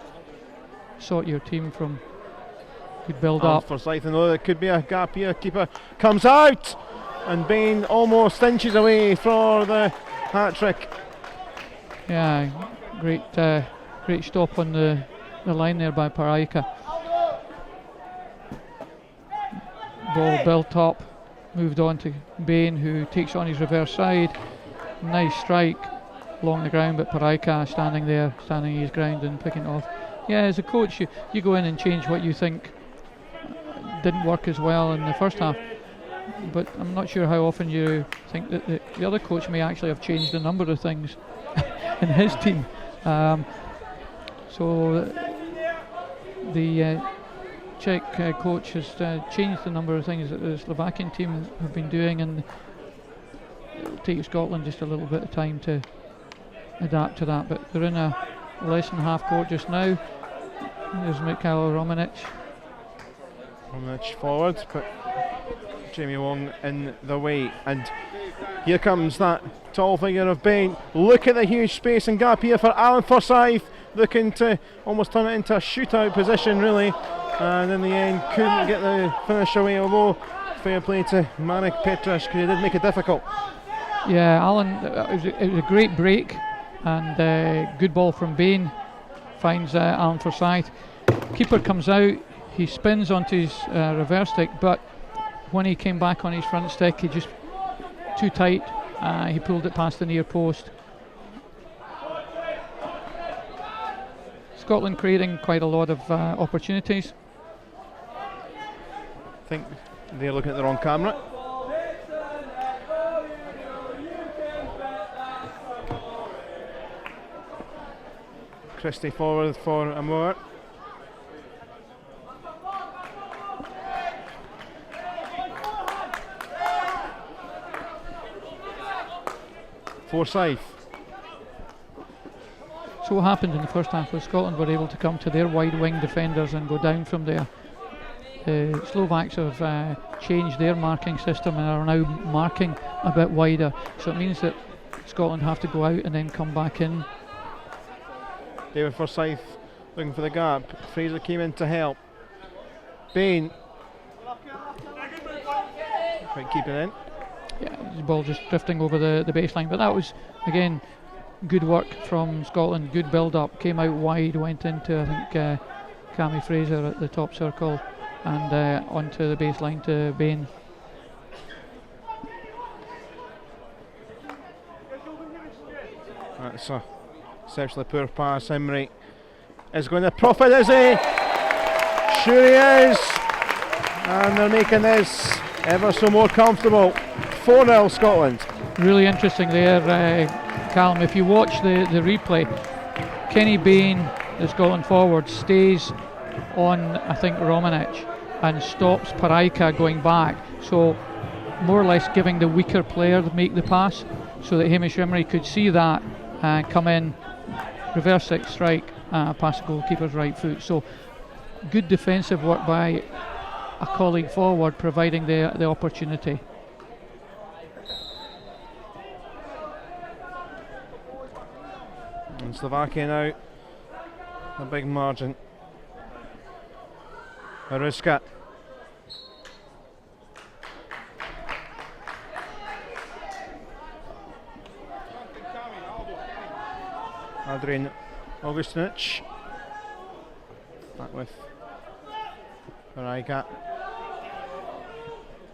sort your team from good build up. Forsyth, and there could be a gap here. Keeper comes out, and Bain almost inches away for the hat trick. Yeah, great stop on the line there by Paraika. Ball built up, moved on to Bain, who takes on his reverse side. Nice strike along the ground, but Paraika standing his ground and picking it off. Yeah, as a coach, you go in and change what you think didn't work as well in the first half, but I'm not sure how often you think that the other coach may actually have changed a number of things in his team. So the Czech coach has changed a number of things that the Slovakian team have been doing, and it'll take Scotland just a little bit of time to adapt to that. But they're in a less than half court just now. There's Mikhail Romanic forward, but Jamie Wong in the way. And Here comes that tall figure of Bain. Look at the huge space and gap here for Alan Forsyth, looking to almost turn it into a shootout position really, and in the end couldn't get the finish away, although fair play to Marek Petrash because he did make it difficult. Yeah, Alan, it was a great break, and good ball from Bain, finds Alan Forsyth. Keeper comes out, he spins onto his reverse stick, but when he came back on his front stick, he just too tight, he pulled it past the near post. Scotland creating quite a lot of opportunities. I think they're looking at the wrong camera. Christie forward for Amor. Forsyth. So what happened in the first half was Scotland were able to come to their wide wing defenders and go down from there. The Slovaks have changed their marking system and are now marking a bit wider, so it means that Scotland have to go out and then come back in. David Forsyth looking for the gap. Fraser came in to help. Bain. Quite keep it in. Yeah, the ball just drifting over the baseline, but that was again good work from Scotland. Good build up, came out wide, went into I think Cammy Fraser at the top circle and onto the baseline to Bain. That's a exceptionally poor pass. Emery is going to profit, is he? Sure he is, and they're making this ever so more comfortable. 4-0 Scotland. Really interesting there, Callum. If you watch the replay, Kenny Bain, the Scotland forward, stays on I think Romanich and stops Paraika going back, so more or less giving the weaker player to make the pass, so that Hamish Emery could see that and come in, reverse six strike, past the goalkeeper's right foot. So good defensive work by a colleague forward, providing the opportunity. And Slovakia now a big margin. Haruska. Adrian Augustinic. Back with Paraika.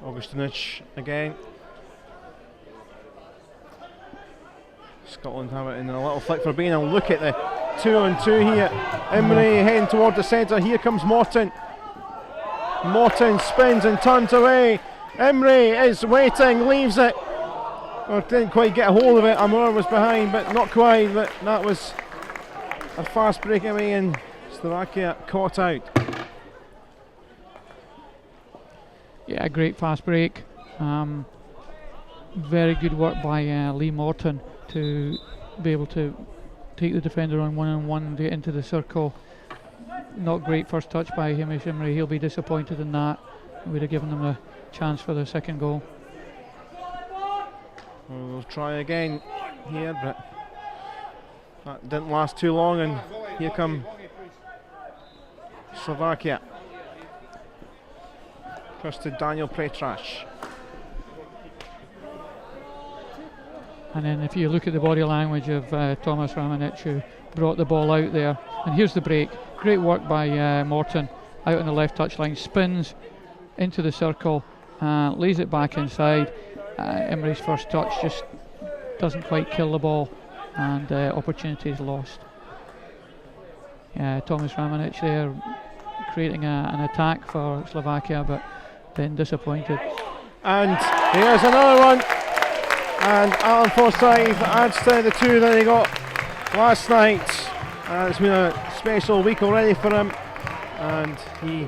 Augustinic again. Scotland have it in a little flick for Bain, and look at the 2-on-2 here. Emery heading toward the centre. Here comes Morton. Morton spins and turns away. Emery is waiting, leaves it. Or didn't quite get a hold of it. Amor was behind, but not quite. But that was a fast breakaway, and Slovakia caught out. Yeah, great fast break. Very good work by Lee Morton to be able to take the defender on one and get into the circle. Not great first touch by Hamish Emery. He'll be disappointed in that. We'd have given them a chance for the second goal. We'll try again here, but that didn't last too long, and here come Slovakia. First to Daniel Petrash. And then if you look at the body language of Thomas Ramanic, who brought the ball out there, and here's the break. Great work by Morton out on the left touchline, spins into the circle, lays it back inside. Emery's first touch just doesn't quite kill the ball, and opportunity is lost. Thomas Ramanic there creating an attack for Slovakia, but then disappointed. And here's another one, and Alan Forsyth adds to the two that he got last night. It's been a special week already for him, and he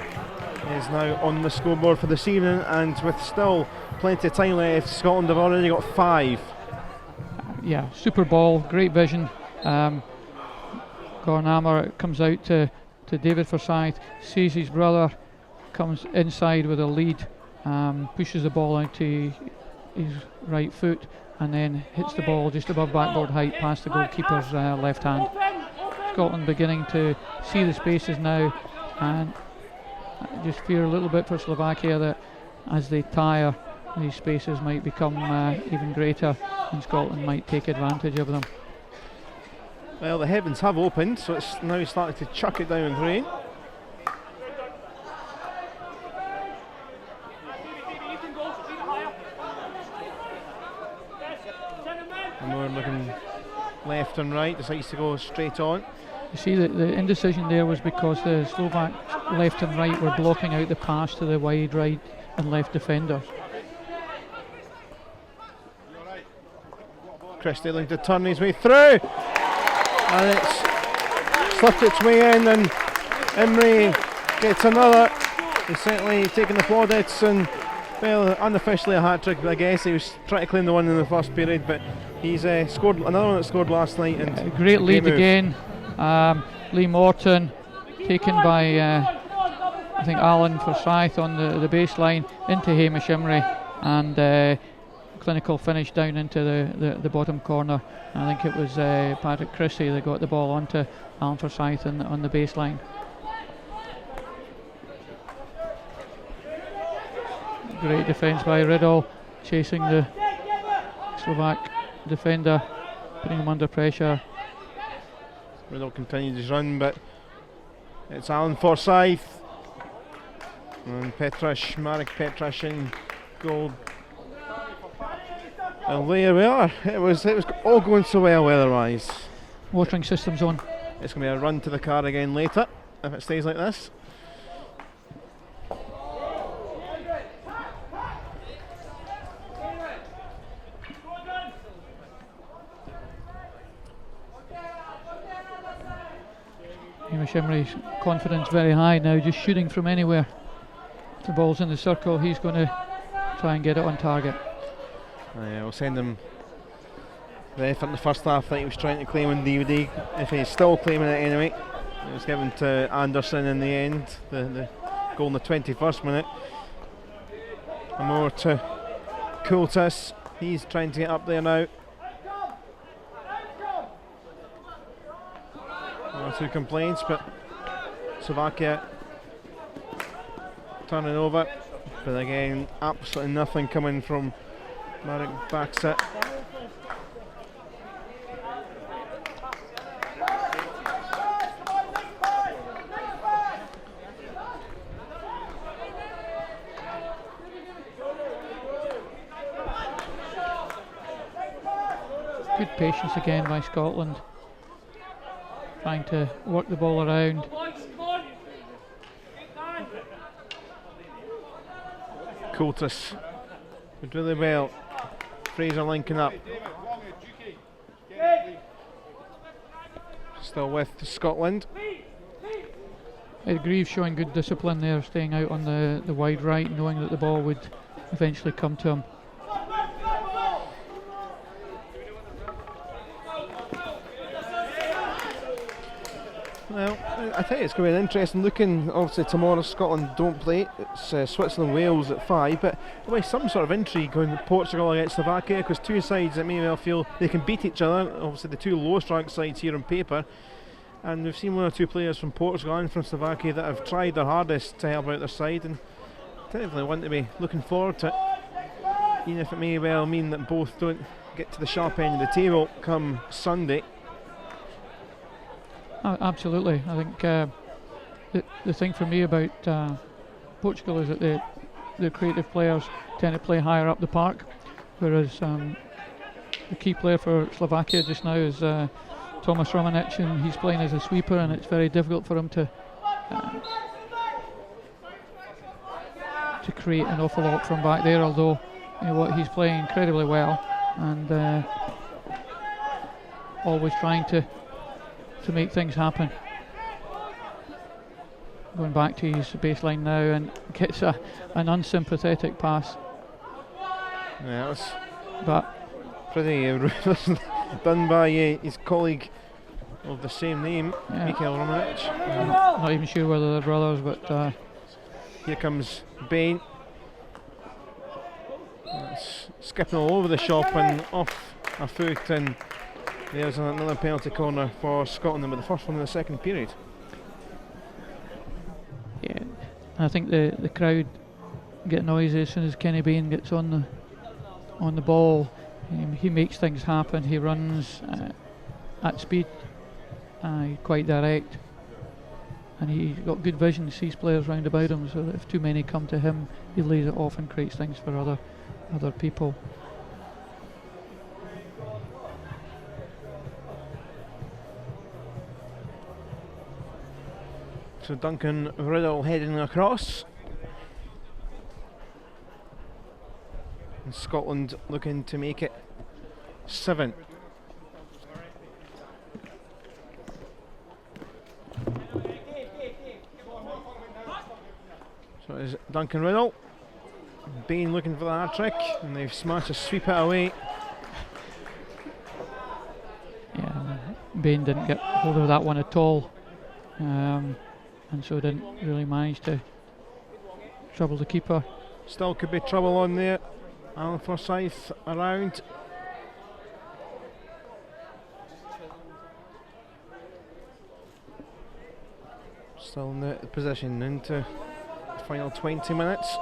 is now on the scoreboard for this evening, and with still plenty of time left, Scotland have already got 5. Yeah, super ball, great vision. Gornhammer comes out to David Forsyth, sees his brother, comes inside with a lead, pushes the ball out to his right foot and then hits the ball just above backboard height past the goalkeeper's left hand. Scotland beginning to see the spaces now, and I just fear a little bit for Slovakia that as they tire, these spaces might become even greater and Scotland might take advantage of them. Well, the heavens have opened, so it's now starting to chuck it down with rain. And we're looking left and right, decides to go straight on. You see that the indecision there was because the Slovak left and right were blocking out the pass to the wide right and left defenders. Christie looking to turn his way through, and it's slipped its way in, and Imrie gets another. He's certainly taken the plaudits, and well, unofficially a hat-trick, I guess. He was trying to claim the one in the first period, but he's scored another one that scored last night. And great lead again. Lee Morton taken by I think Alan Forsyth on the baseline into Hamish Imrie, and clinical finish down into the bottom corner. I think it was Patrick Christie that got the ball onto Alan Forsyth on the baseline. Great defence by Riddle, chasing the Slovak defender, putting him under pressure. Riddle continues his run, but it's Alan Forsyth and Marek Petrash in goal. And there we are. It was all going so well weather-wise. Watering systems on. It's going to be a run to the car again later if it stays like this. Hamish Imrie's confidence very high now, just shooting from anywhere. If the ball's in the circle, he's going to try and get it on target. We'll send him the effort in the first half that he was trying to claim on DVD, if he's still claiming it anyway. It was given to Anderson in the end, the goal in the 21st minute. And more to Coultis, he's trying to get up there now. One or two complaints, but Slovakia turning over. But again, absolutely nothing coming from Marek Baksa. Good patience again by Scotland, trying to work the ball around. Coultis did really well. Fraser linking up. Still with Scotland. Ed Greaves showing good discipline there, staying out on the wide right, knowing that the ball would eventually come to him. Well, I tell you, it's going to be an interesting looking. Obviously tomorrow Scotland don't play. It's Switzerland-Wales at 5, but there'll be some sort of intrigue going Portugal against Slovakia, because two sides that may well feel they can beat each other. Obviously the two lowest ranked sides here on paper, and we've seen one or two players from Portugal and from Slovakia that have tried their hardest to help out their side, and definitely want to be looking forward to it, even if it may well mean that both don't get to the sharp end of the table come Sunday. Absolutely. I think the thing for me about Portugal is that the creative players tend to play higher up the park, whereas the key player for Slovakia just now is Tomas Romanic, and he's playing as a sweeper, and it's very difficult for him to create an awful lot from back there, although you know what, he's playing incredibly well and always trying to make things happen. Going back to his baseline now and gets an unsympathetic pass. Yeah, it was but pretty done by his colleague of the same name, Mikael Romanic. Not even sure whether they're brothers, but here comes Bain. That's skipping all over the shop and off a foot, and there's another penalty corner for Scotland, with the first one in the second period. Yeah, I think the crowd get noisy as soon as Kenny Bain gets on the ball. He makes things happen. He runs at speed, quite direct, and he's got good vision, sees players round about him, so that if too many come to him, he lays it off and creates things for other people. So Duncan Riddle heading across, and Scotland looking to make it 7. So it is Duncan Riddle. Bain looking for the hat trick, and they've smashed a sweep it away. Yeah, Bain didn't get hold of that one at all, and so didn't really manage to trouble the keeper. Still could be trouble on there. Alan Forsyth around. Still in the position into the final 20 minutes.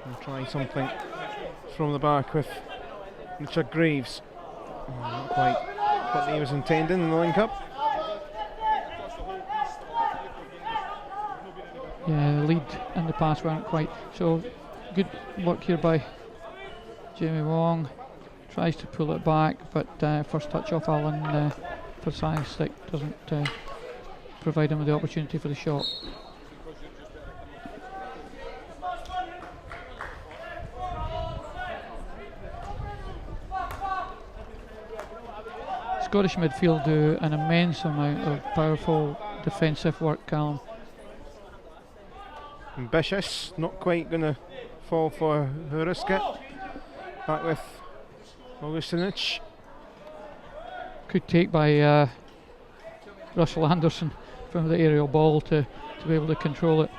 We'll try something from the back with Richard Graves. Not quite what he was intending in the link up. Yeah, the lead and the pass weren't quite. So good work here by Jamie Wong. Tries to pull it back, but first touch off Alan Forsyth that doesn't provide him with the opportunity for the shot. Scottish midfield do an immense amount of powerful defensive work, Callum. Ambitious, not quite going to fall for Huriskit. Back with Augustinich. Good take by Russell Anderson from the aerial ball to be able to control it.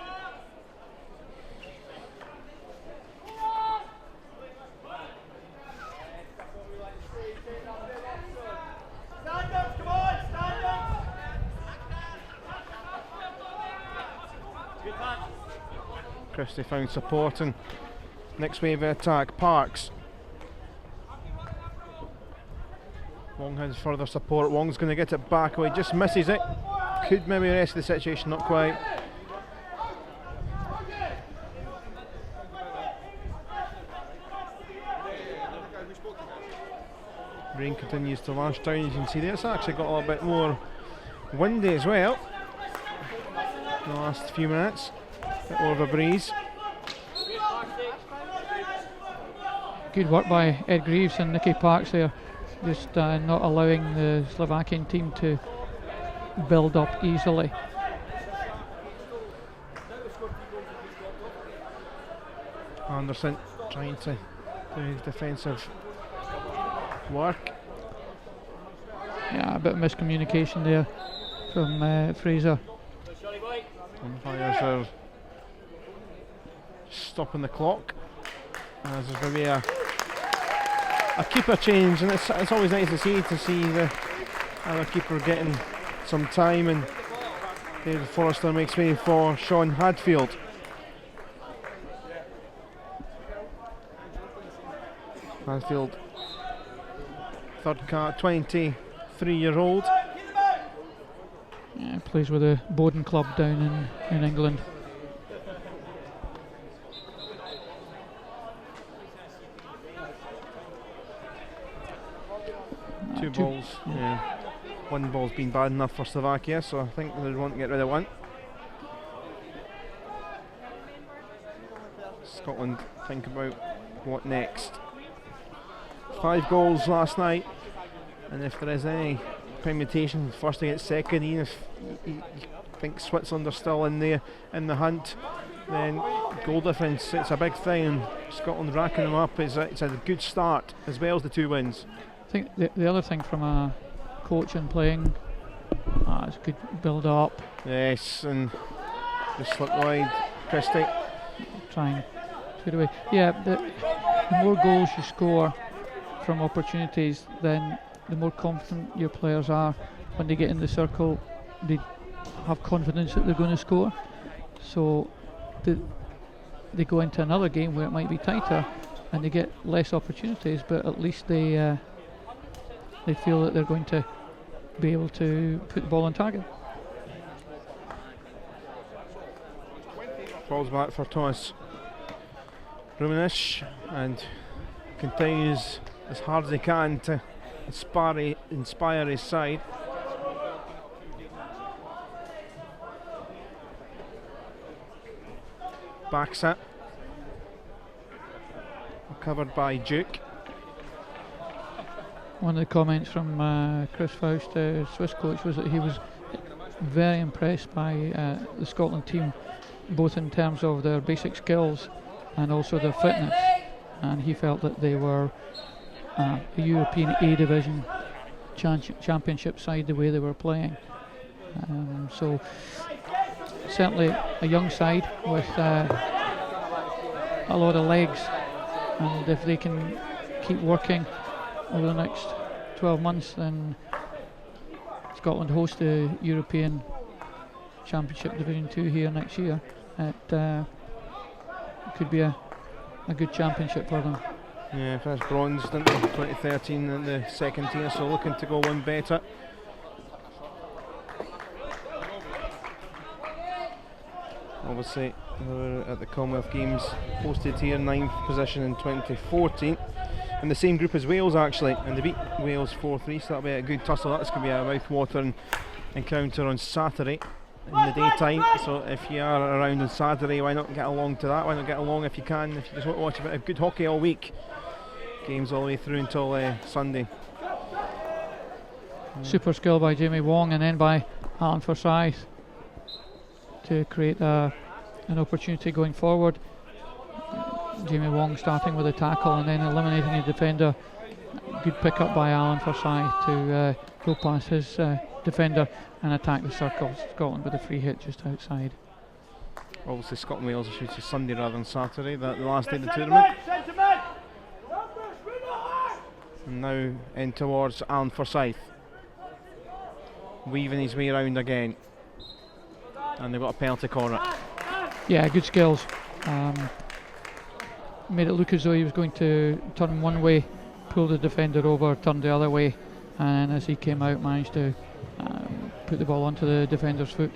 Christie found support, and next wave of attack, Parks. Wong has further support. Wong's going to get it back. Oh, he just misses it. Could maybe rest the situation, not quite. Rain continues to lash down. You can see there it's actually got a little bit more windy as well in the last few minutes. A bit more of a breeze. Good work by Ed Greaves and Nicky Parks there, just not allowing the Slovakian team to build up easily. Anderson trying to do his defensive work. Yeah, a bit of miscommunication there from Fraser. Umpires are stopping the clock, as there's going to be a keeper change, and it's always nice to see the other keeper getting some time, and David Forrester makes way for Sean Hadfield. Hadfield, third car, 23-year-old. Yeah, plays with the Bowden club down in England. Two balls. Yeah. One ball's been bad enough for Slovakia, so I think they want to get rid of one. Scotland think about what next. 5 goals last night, and if there is any permutation, first against second, even if you think Switzerland are still in there in the hunt, then goal difference, it's a big thing, and Scotland racking them up. It's a good start as well as the 2 wins. I think the other thing from a coach and playing, it's a good build up. Yes, and just slip wide. Christie. Trying to get away. Yeah, the more goals you score from opportunities, then the more confident your players are when they get in the circle. They have confidence that they're going to score. So they go into another game where it might be tighter and they get less opportunities, but at least they feel that they're going to be able to put the ball on target. Falls back for Thomas Rumanish and continues as hard as he can to inspire his side. Backs it. Covered by Duke. One of the comments from Chris Faust, the Swiss coach, was that he was very impressed by the Scotland team, both in terms of their basic skills and also their fitness, and he felt that they were a European A division championship side the way they were playing. So certainly a young side with a lot of legs, and if they can keep working over the next 12 months, then Scotland host the European Championship Division 2 here next year. It could be a good championship for them. Yeah, first bronze, didn't they? 2013 in the second tier, so looking to go one better. Obviously, they were at the Commonwealth Games, hosted here, 9th position in 2014. In the same group as Wales, actually, and they beat Wales 4-3, so that'll be a good tussle. That's going to be a mouth-watering encounter on Saturday in the daytime. So if you are around on Saturday, why not get along to that? Why not get along if you can, if you just want to watch a bit of good hockey all week. Games all the way through until Sunday. Super skill by Jamie Wong, and then by Alan Forsyth to create an opportunity going forward. Jamie Wong starting with a tackle and then eliminating the defender. Good pick up by Alan Forsyth to go past his defender and attack the circle. Scotland with a free hit just outside. Obviously Scotland Wales are shooting Sunday rather than Saturday, the last day of the tournament. And now in towards Alan Forsyth, weaving his way around again, and they've got a penalty corner. Yeah, good skills. Made it look as though he was going to turn one way, pull the defender over, turn the other way, and as he came out managed to put the ball onto the defender's foot.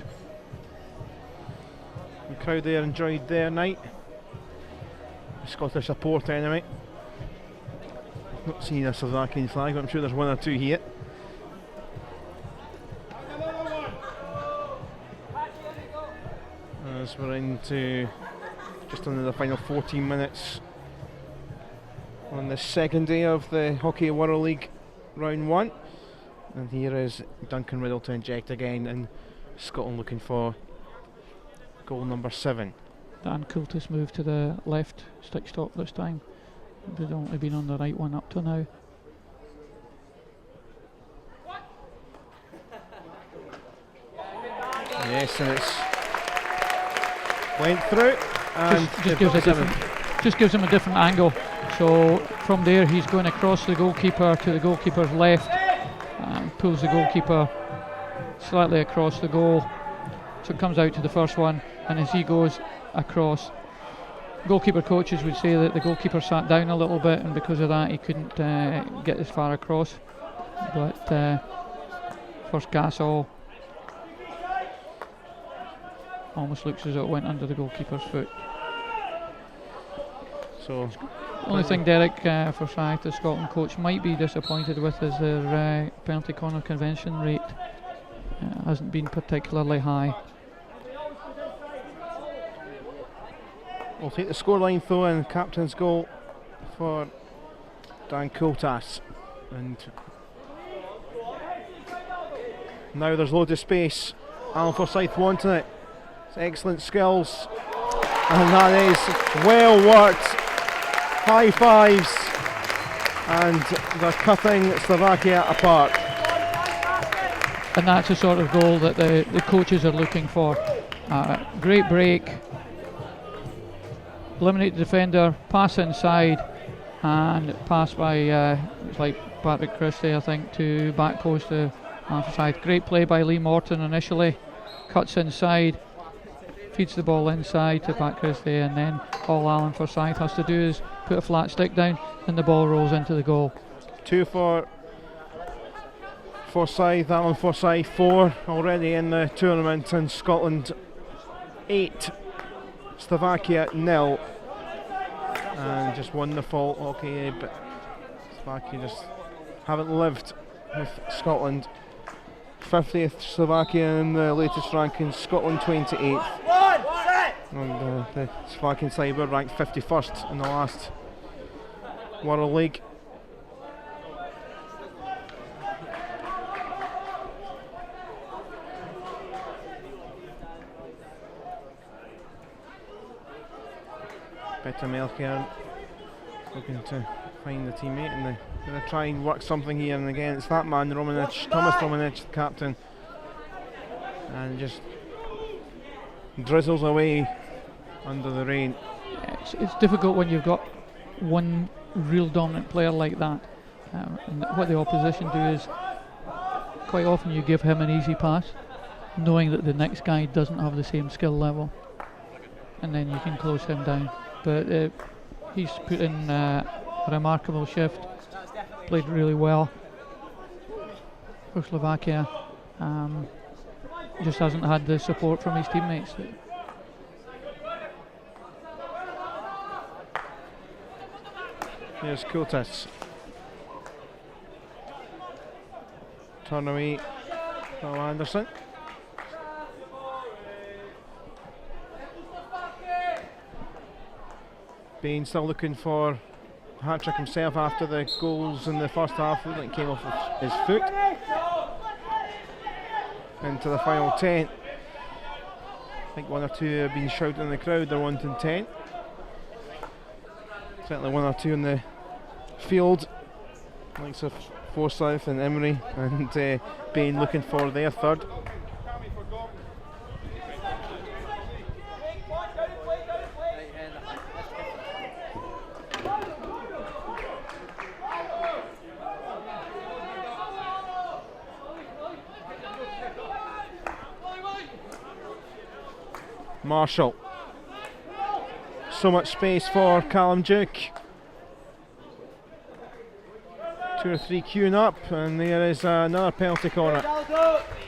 The crowd there enjoyed their night. Scottish support anyway. I've not seen a Slovakian flag, but I'm sure there's one or two here. As we're into just under the final 14 minutes on the second day of the Hockey World League round 1, and here is Duncan Riddle to inject again, and Scotland looking for goal number 7. Dan Coultis moved to the left stick stop this time. They've only been on the right one up to now. Yes, and it's went through, and just gives him a different angle. So from there he's going across the goalkeeper to the goalkeeper's left, and pulls the goalkeeper slightly across the goal, so it comes out to the first one, and as he goes across, goalkeeper coaches would say that the goalkeeper sat down a little bit, and because of that he couldn't get as far across. But first Gasol almost looks as though it went under the goalkeeper's foot. So only thing Derek Forsyth, the Scotland coach, might be disappointed with is their penalty corner conversion rate. Hasn't been particularly high. We'll take the scoreline though, and captain's goal for Dan Coultis. And now there's loads of space. Alan Forsyth wanting it. It's excellent skills, and that is well worked. High fives, and they're cutting Slovakia apart. And that's the sort of goal that the coaches are looking for. Great break, eliminate the defender, pass inside, and pass by it's like Patrick Christie, I think, to back post to Forsyth. Great play by Lee Morton initially, cuts inside, feeds the ball inside to Pat Christie, and then all Alan Forsyth has to do is put a flat stick down and the ball rolls into the goal. 2 for Forsyth, Alan Forsyth 4 already in the tournament, and Scotland 8, Slovakia 0. And just wonderful hockey, but Slovakia just haven't lived with Scotland. 50th Slovakia in the latest rankings, Scotland 28th. And the Slovakian side were ranked 51st in the last World League. Peter Melchior looking to find the teammate, and they're going to try and work something here and again. It's that man, Romanich, Thomas Romanich, the captain, and just drizzles away under the rain. Yeah, it's difficult when you've got one real dominant player like that. And what the opposition do is quite often you give him an easy pass, knowing that the next guy doesn't have the same skill level, and then you can close him down. But he's put in a remarkable shift, played really well for Slovakia. Just hasn't had the support from his teammates. Here's Kultis. Turn away from Anderson. Bain still looking for a hat-trick himself after the goals in the first half. It came off his foot. Into the final 10. I think 1 or 2 have been shouted in the crowd, they're wanting 10. Certainly 1 or 2 in the field, likes of Forsyth and Emery, and Bain looking for their third. Marshall. So much space for Callum Duke. 2 or 3 queuing up, and there is another penalty corner.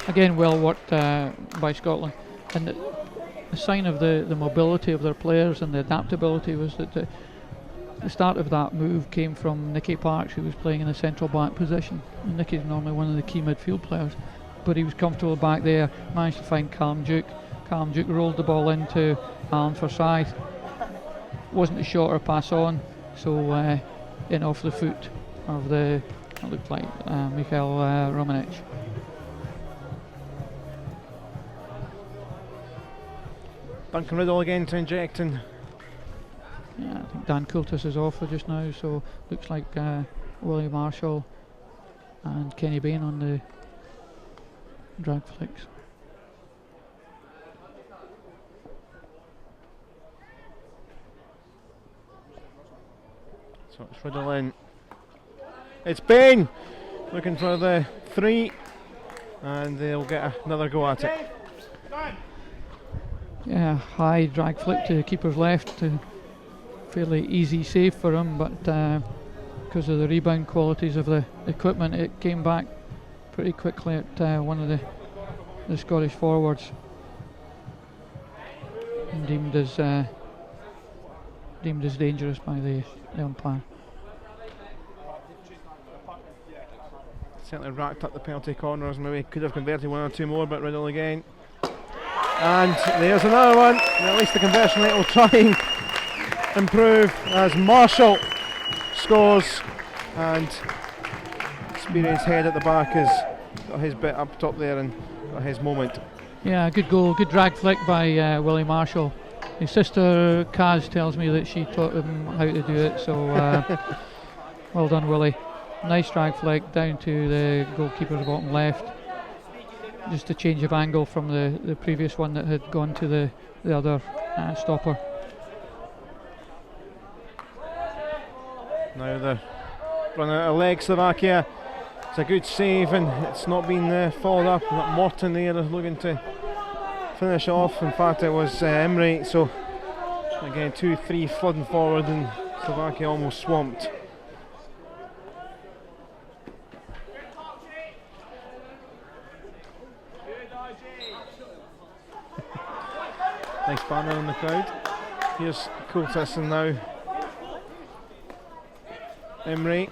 Again, well worked by Scotland. And the sign of the mobility of their players and the adaptability was that the start of that move came from Nicky Parks, who was playing in the central back position. And Nicky's normally one of the key midfield players, but he was comfortable back there, managed to find Callum Duke. Callum Duke rolled the ball into Alan Forsyth. Wasn't a shot or pass on, so in off the foot of it looked like Mikhail Romanich. Duncan Riddle again to inject, and yeah, I think Dan Kultis is off for just now, so looks like Willie Marshall and Kenny Bain on the drag flicks. so it's Riddle in. It's Bain looking for the 3, and they'll get another go at it. Yeah, high drag flick to the keeper's left, fairly easy save for him, but because of the rebound qualities of the equipment, it came back pretty quickly at one of the Scottish forwards, and deemed as dangerous by the umpire. Certainly racked up the penalty corners, maybe could have converted 1 or 2 more, but Riddle again. And there's another one. At least the conversion rate will try and improve as Marshall scores, and experienced head at the back has got his bit up top there and got his moment. Yeah, good goal, good drag flick by Willie Marshall. His sister Kaz tells me that she taught him how to do it, so well done, Willie. Nice drag flick down to the goalkeeper's bottom left. Just a change of angle from the previous one that had gone to the other stopper. Now they're running out of legs, Slovakia. It's a good save and it's not been followed up. We've got Morton there looking to finish off. In fact, it was Emery. So again, 2-3 flooding forward and Slovakia almost swamped. Nice banner in the crowd. Here's Kultis and now Emery.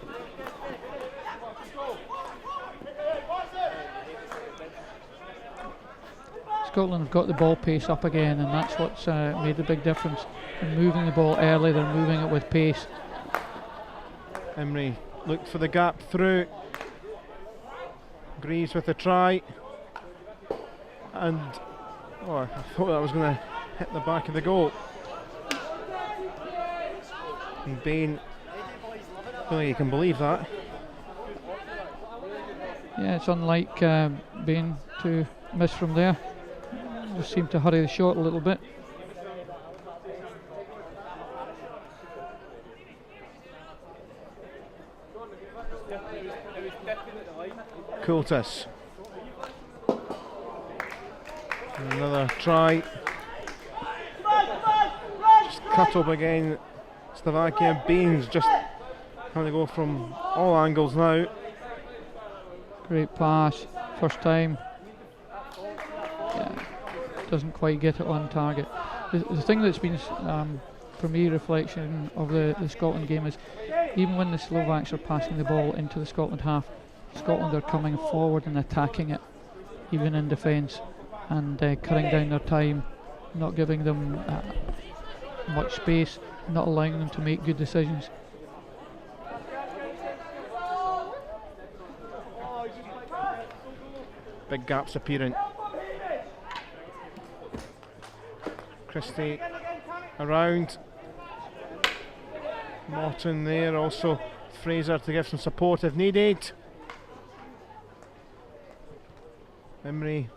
Scotland have got the ball pace up again, and that's what's made the big difference. They're moving the ball early, they're moving it with pace. Emery looked for the gap through. Greaves with a try. And I thought that was going to hit the back of the goal. And Bain, I don't think you can believe that. Yeah, it's unlike Bain to miss from there. Just seemed to hurry the shot a little bit. Kultis. Another try. Just cut up again. Slovakia. Baines just having to go from all angles now. Great pass, first time. Yeah, doesn't quite get it on target. The thing that's been, for me, reflection of the Scotland game is even when the Slovaks are passing the ball into the Scotland half, Scotland are coming forward and attacking it, even in defence, and cutting down their time, not giving them much space, not allowing them to make good decisions. Big gaps appearing. Christie around. Morton there, also Fraser to give some support if needed. Emery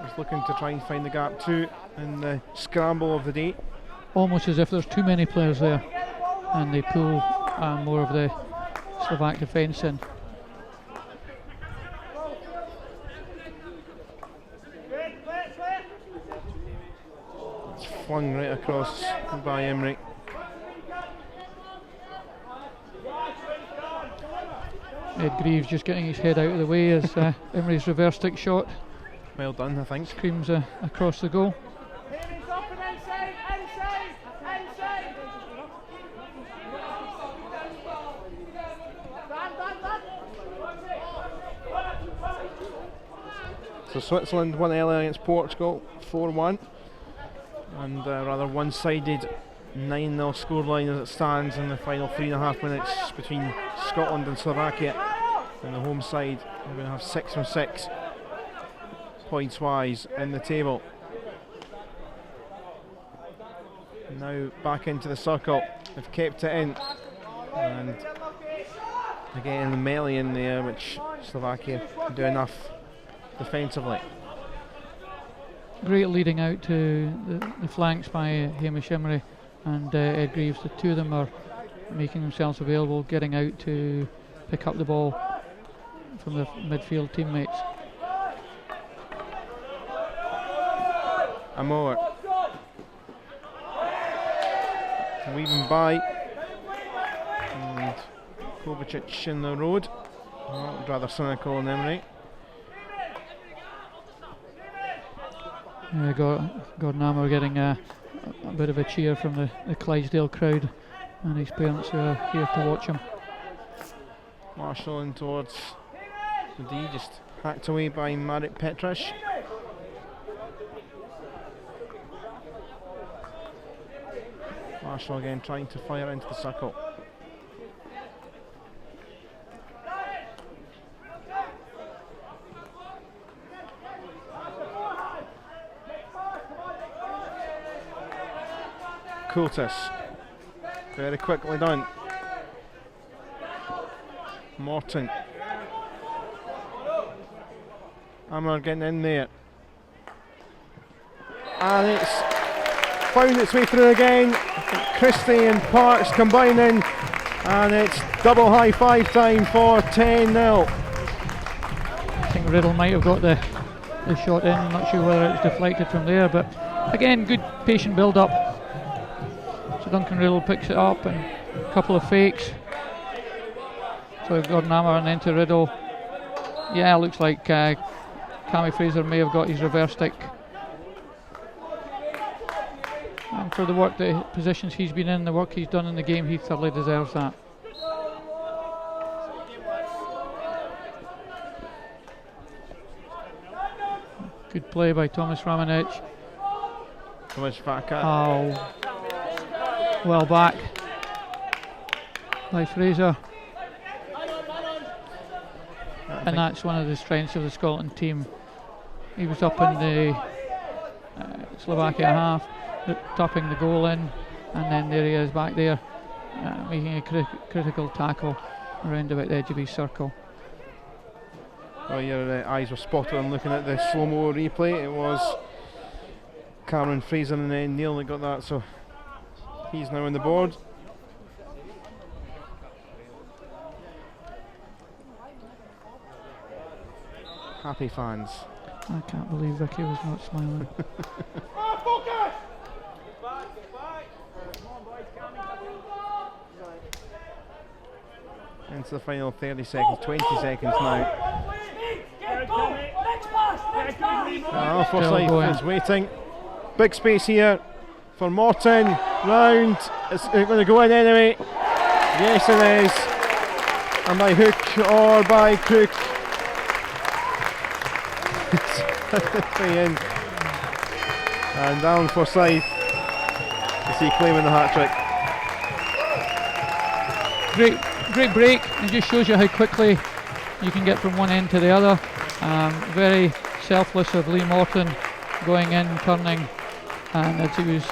is looking to try and find the gap too in the scramble of the day. Almost as if there's too many players there and they pull more of the Slovak defence in. It's flung right across by Emery. Ed Greaves just getting his head out of the way as Emery's reverse stick shot. Well done, I think. Screams across the goal. So Switzerland won early against Portugal 4-1, and rather one-sided 9-0 scoreline as it stands in the final 3.5 minutes between Scotland and Slovakia. And the home side are going to have 6 from 6 points wise in the table. Now back into the circle, they've kept it in, and again the melee in there, which Slovakia can do enough defensively. Great leading out to the flanks by Hamish Emery and Ed Greaves. The two of them are making themselves available, getting out to pick up the ball from the midfield teammates. Amor weaving by, and Kovacic in the road. Oh, rather cynical on Emery. Gordon Amor getting a bit of a cheer from the Clydesdale crowd and his parents who are here to watch him. Marshall in towards the D, just hacked away by Marek Petrash. Marshall again trying to fire into the circle. Kultis, very quickly done. Morton, Amor getting in there, and it's found its way through again. Christie and Parks combining And it's double high five time for 10-0. I think Riddle might have got the shot in. I'm not sure whether it was deflected from there, but again, good patient build up. So Duncan Riddle picks it up and a couple of fakes. So Gordon Hammer and into Riddle. Yeah, looks like Cammy Fraser may have got his reverse stick. And for the work, the positions he's been in, the work he's done in the game, he thoroughly deserves that. Good play by Thomas Ramanich. Thomas Vaca. Oh, well back by Fraser. And that's one of the strengths of the Scotland team. He was up in the Slovakia half, topping the goal in, and then there he is back there, making a critical tackle around about the edge of his circle. Well, your eyes were spotted on looking at the slow-mo replay. It was Cameron Fraser and then Neil that got that, so he's now on the board. Happy fans. I can't believe Vicky was not smiling. Into the final 30 seconds, 20 seconds now. Forsyth is waiting. Big space here for Morton. Round. It's going to go in anyway. Yes, it is. And by hook or by crook. In. And down Forsyth. Is he claiming the hat-trick? Great break. It just shows you how quickly you can get from one end to the other. Very selfless of Lee Morton going in, turning, and as he was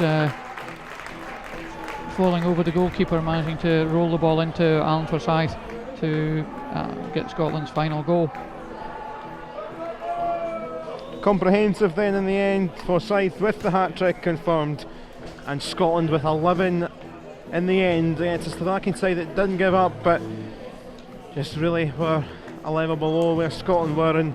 falling over the goalkeeper, managing to roll the ball into Alan Forsyth to get Scotland's final goal. Comprehensive then in the end. Forsyth with the hat-trick confirmed, and Scotland with 11 in the end. It's a Slovakian side that didn't give up, but just really were a level below where Scotland were. And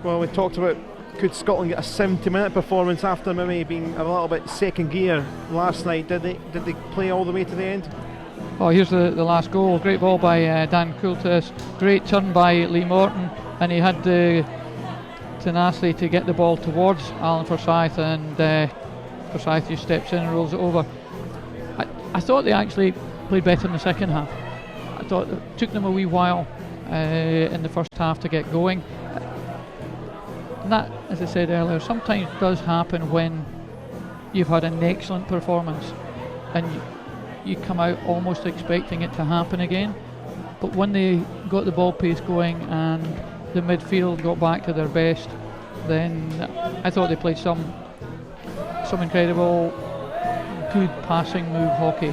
well, we talked about, could Scotland get a 70-minute performance after maybe being a little bit second gear last night? Did they play all the way to the end? Oh, here's the last goal. Great ball by Dan Coulter. Great turn by Lee Morton, and he had the tenacity to get the ball towards Alan Forsyth, and Forsyth just steps in and rolls it over. I thought they actually played better in the second half. I thought it took them a wee while in the first half to get going. And that, as I said earlier, sometimes does happen when you've had an excellent performance and you come out almost expecting it to happen again. But when they got the ball pace going and the midfield got back to their best, then I thought they played some incredible good passing move hockey.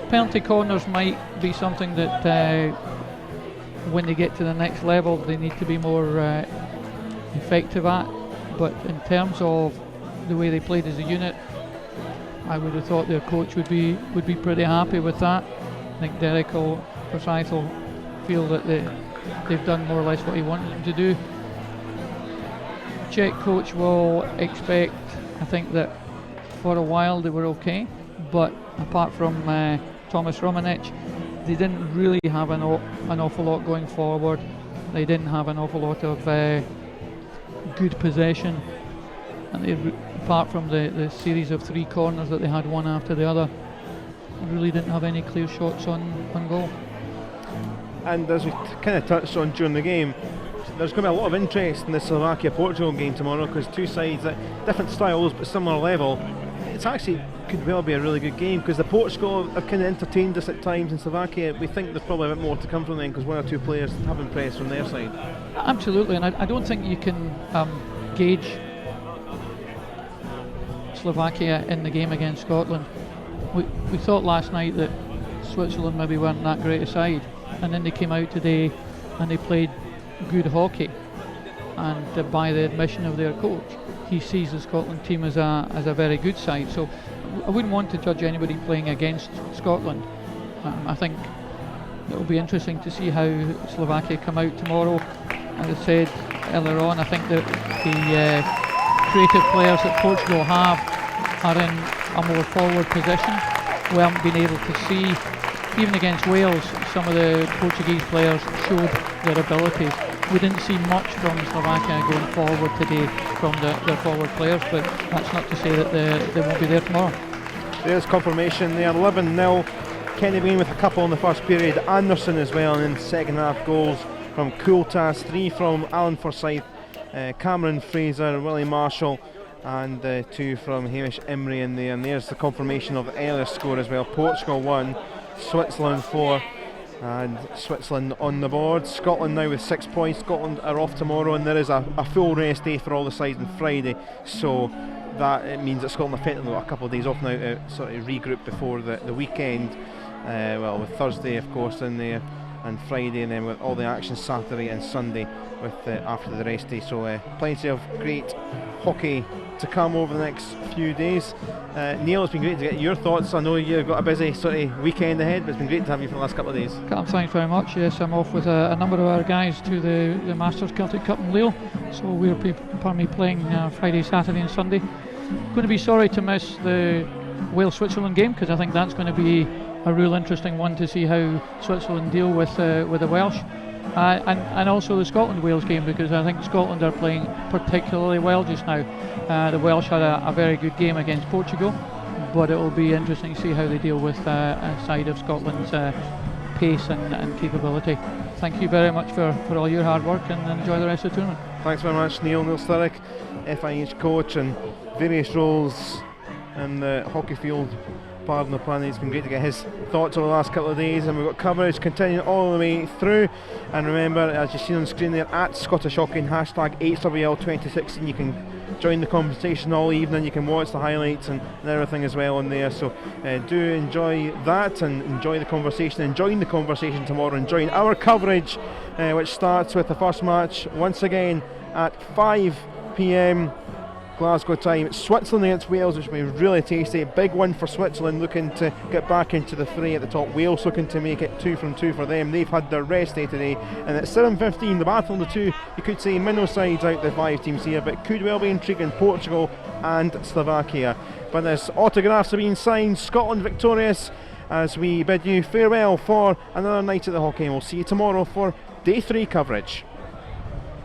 Penalty corners might be something that when they get to the next level they need to be more effective at, but in terms of the way they played as a unit, I would have thought their coach would be pretty happy with that. I think Derek Forsyth will feel that they've done more or less what he wanted them to do. Czech coach will expect, I think, that for a while they were okay, but apart from Thomas Romanich, they didn't really have an awful lot going forward. They didn't have an awful lot of good possession, and they, apart from the series of 3 corners that they had one after the other, really didn't have any clear shots on goal. And as we kind of touched on during the game, there's going to be a lot of interest in the Slovakia-Portugal game tomorrow, because two sides at different styles but similar level. It's actually could well be a really good game, because the Portugal have kind of entertained us at times. In Slovakia, we think there's probably a bit more to come from them, because one or two players have impressed from their side. Absolutely, and I don't think you can gauge Slovakia in the game against Scotland. We thought last night that Switzerland maybe weren't that great a side, and then they came out today and they played good hockey, and by the admission of their coach, he sees the Scotland team as a very good side. So I wouldn't want to judge anybody playing against Scotland, I think it will be interesting to see how Slovakia come out tomorrow. As I said earlier on, I think that the creative players that Portugal have are in a more forward position. We haven't been able to see, even against Wales, some of the Portuguese players showed their abilities. We didn't see much from Slovakia going forward today from their forward players, but that's not to say that they won't be there tomorrow. There's confirmation there, 11-0. Kenny Bean with a couple in the first period, Anderson as well, and then second half goals from Kultas, 3 from Alan Forsyth, Cameron Fraser, Willie Marshall, and 2 from Hamish Emery in there. And there's the confirmation of the earlier score as well. Portugal 1, Switzerland 4, and Switzerland on the board. Scotland now with 6 points. Scotland are off tomorrow, and there is a full rest day for all the sides on Friday, so that it means that Scotland effectively got a couple of days off now to sort of regroup before the weekend. Well, with Thursday of course in there, and Friday, and then with all the action Saturday and Sunday with after the rest day. So plenty of great hockey to come over the next few days. Neil, it's been great to get your thoughts. I know you've got a busy sort of weekend ahead, but it's been great to have you for the last couple of days. Thanks very much. Yes, I'm off with a number of our guys to the Masters Celtic Cup in Lille, so we're playing Friday, Saturday and Sunday. Going to be sorry to miss the Wales-Switzerland game, because I think that's going to be a real interesting one to see how Switzerland deal with the Welsh, and also the Scotland-Wales game, because I think Scotland are playing particularly well just now. The Welsh had a very good game against Portugal, but it will be interesting to see how they deal with a side of Scotland's pace and capability. Thank you very much for all your hard work, and enjoy the rest of the tournament. Thanks very much, Neil Sturrock, FIH coach and various roles in the hockey field. Pardon the planet. It's been great to get his thoughts over the last couple of days, and we've got coverage continuing all the way through. And remember, as you've seen on the screen there, at Scottish Hockey, hashtag HWL2016, you can join the conversation all evening. You can watch the highlights and everything as well on there, so do enjoy that and enjoy the conversation, and join the conversation tomorrow and join our coverage, which starts with the first match once again at 5 p.m. Glasgow time. Switzerland against Wales, which will be really tasty. Big one for Switzerland, looking to get back into the fray at the top. Wales looking to make it 2 from 2 for them. They've had their rest day today, and at 7:15 the battle of the two, you could say minnow sides out the 5 teams here, but could well be intriguing. Portugal and Slovakia. But as autographs are being signed, Scotland victorious, as we bid you farewell for another night at the hockey, and we'll see you tomorrow for day 3 coverage.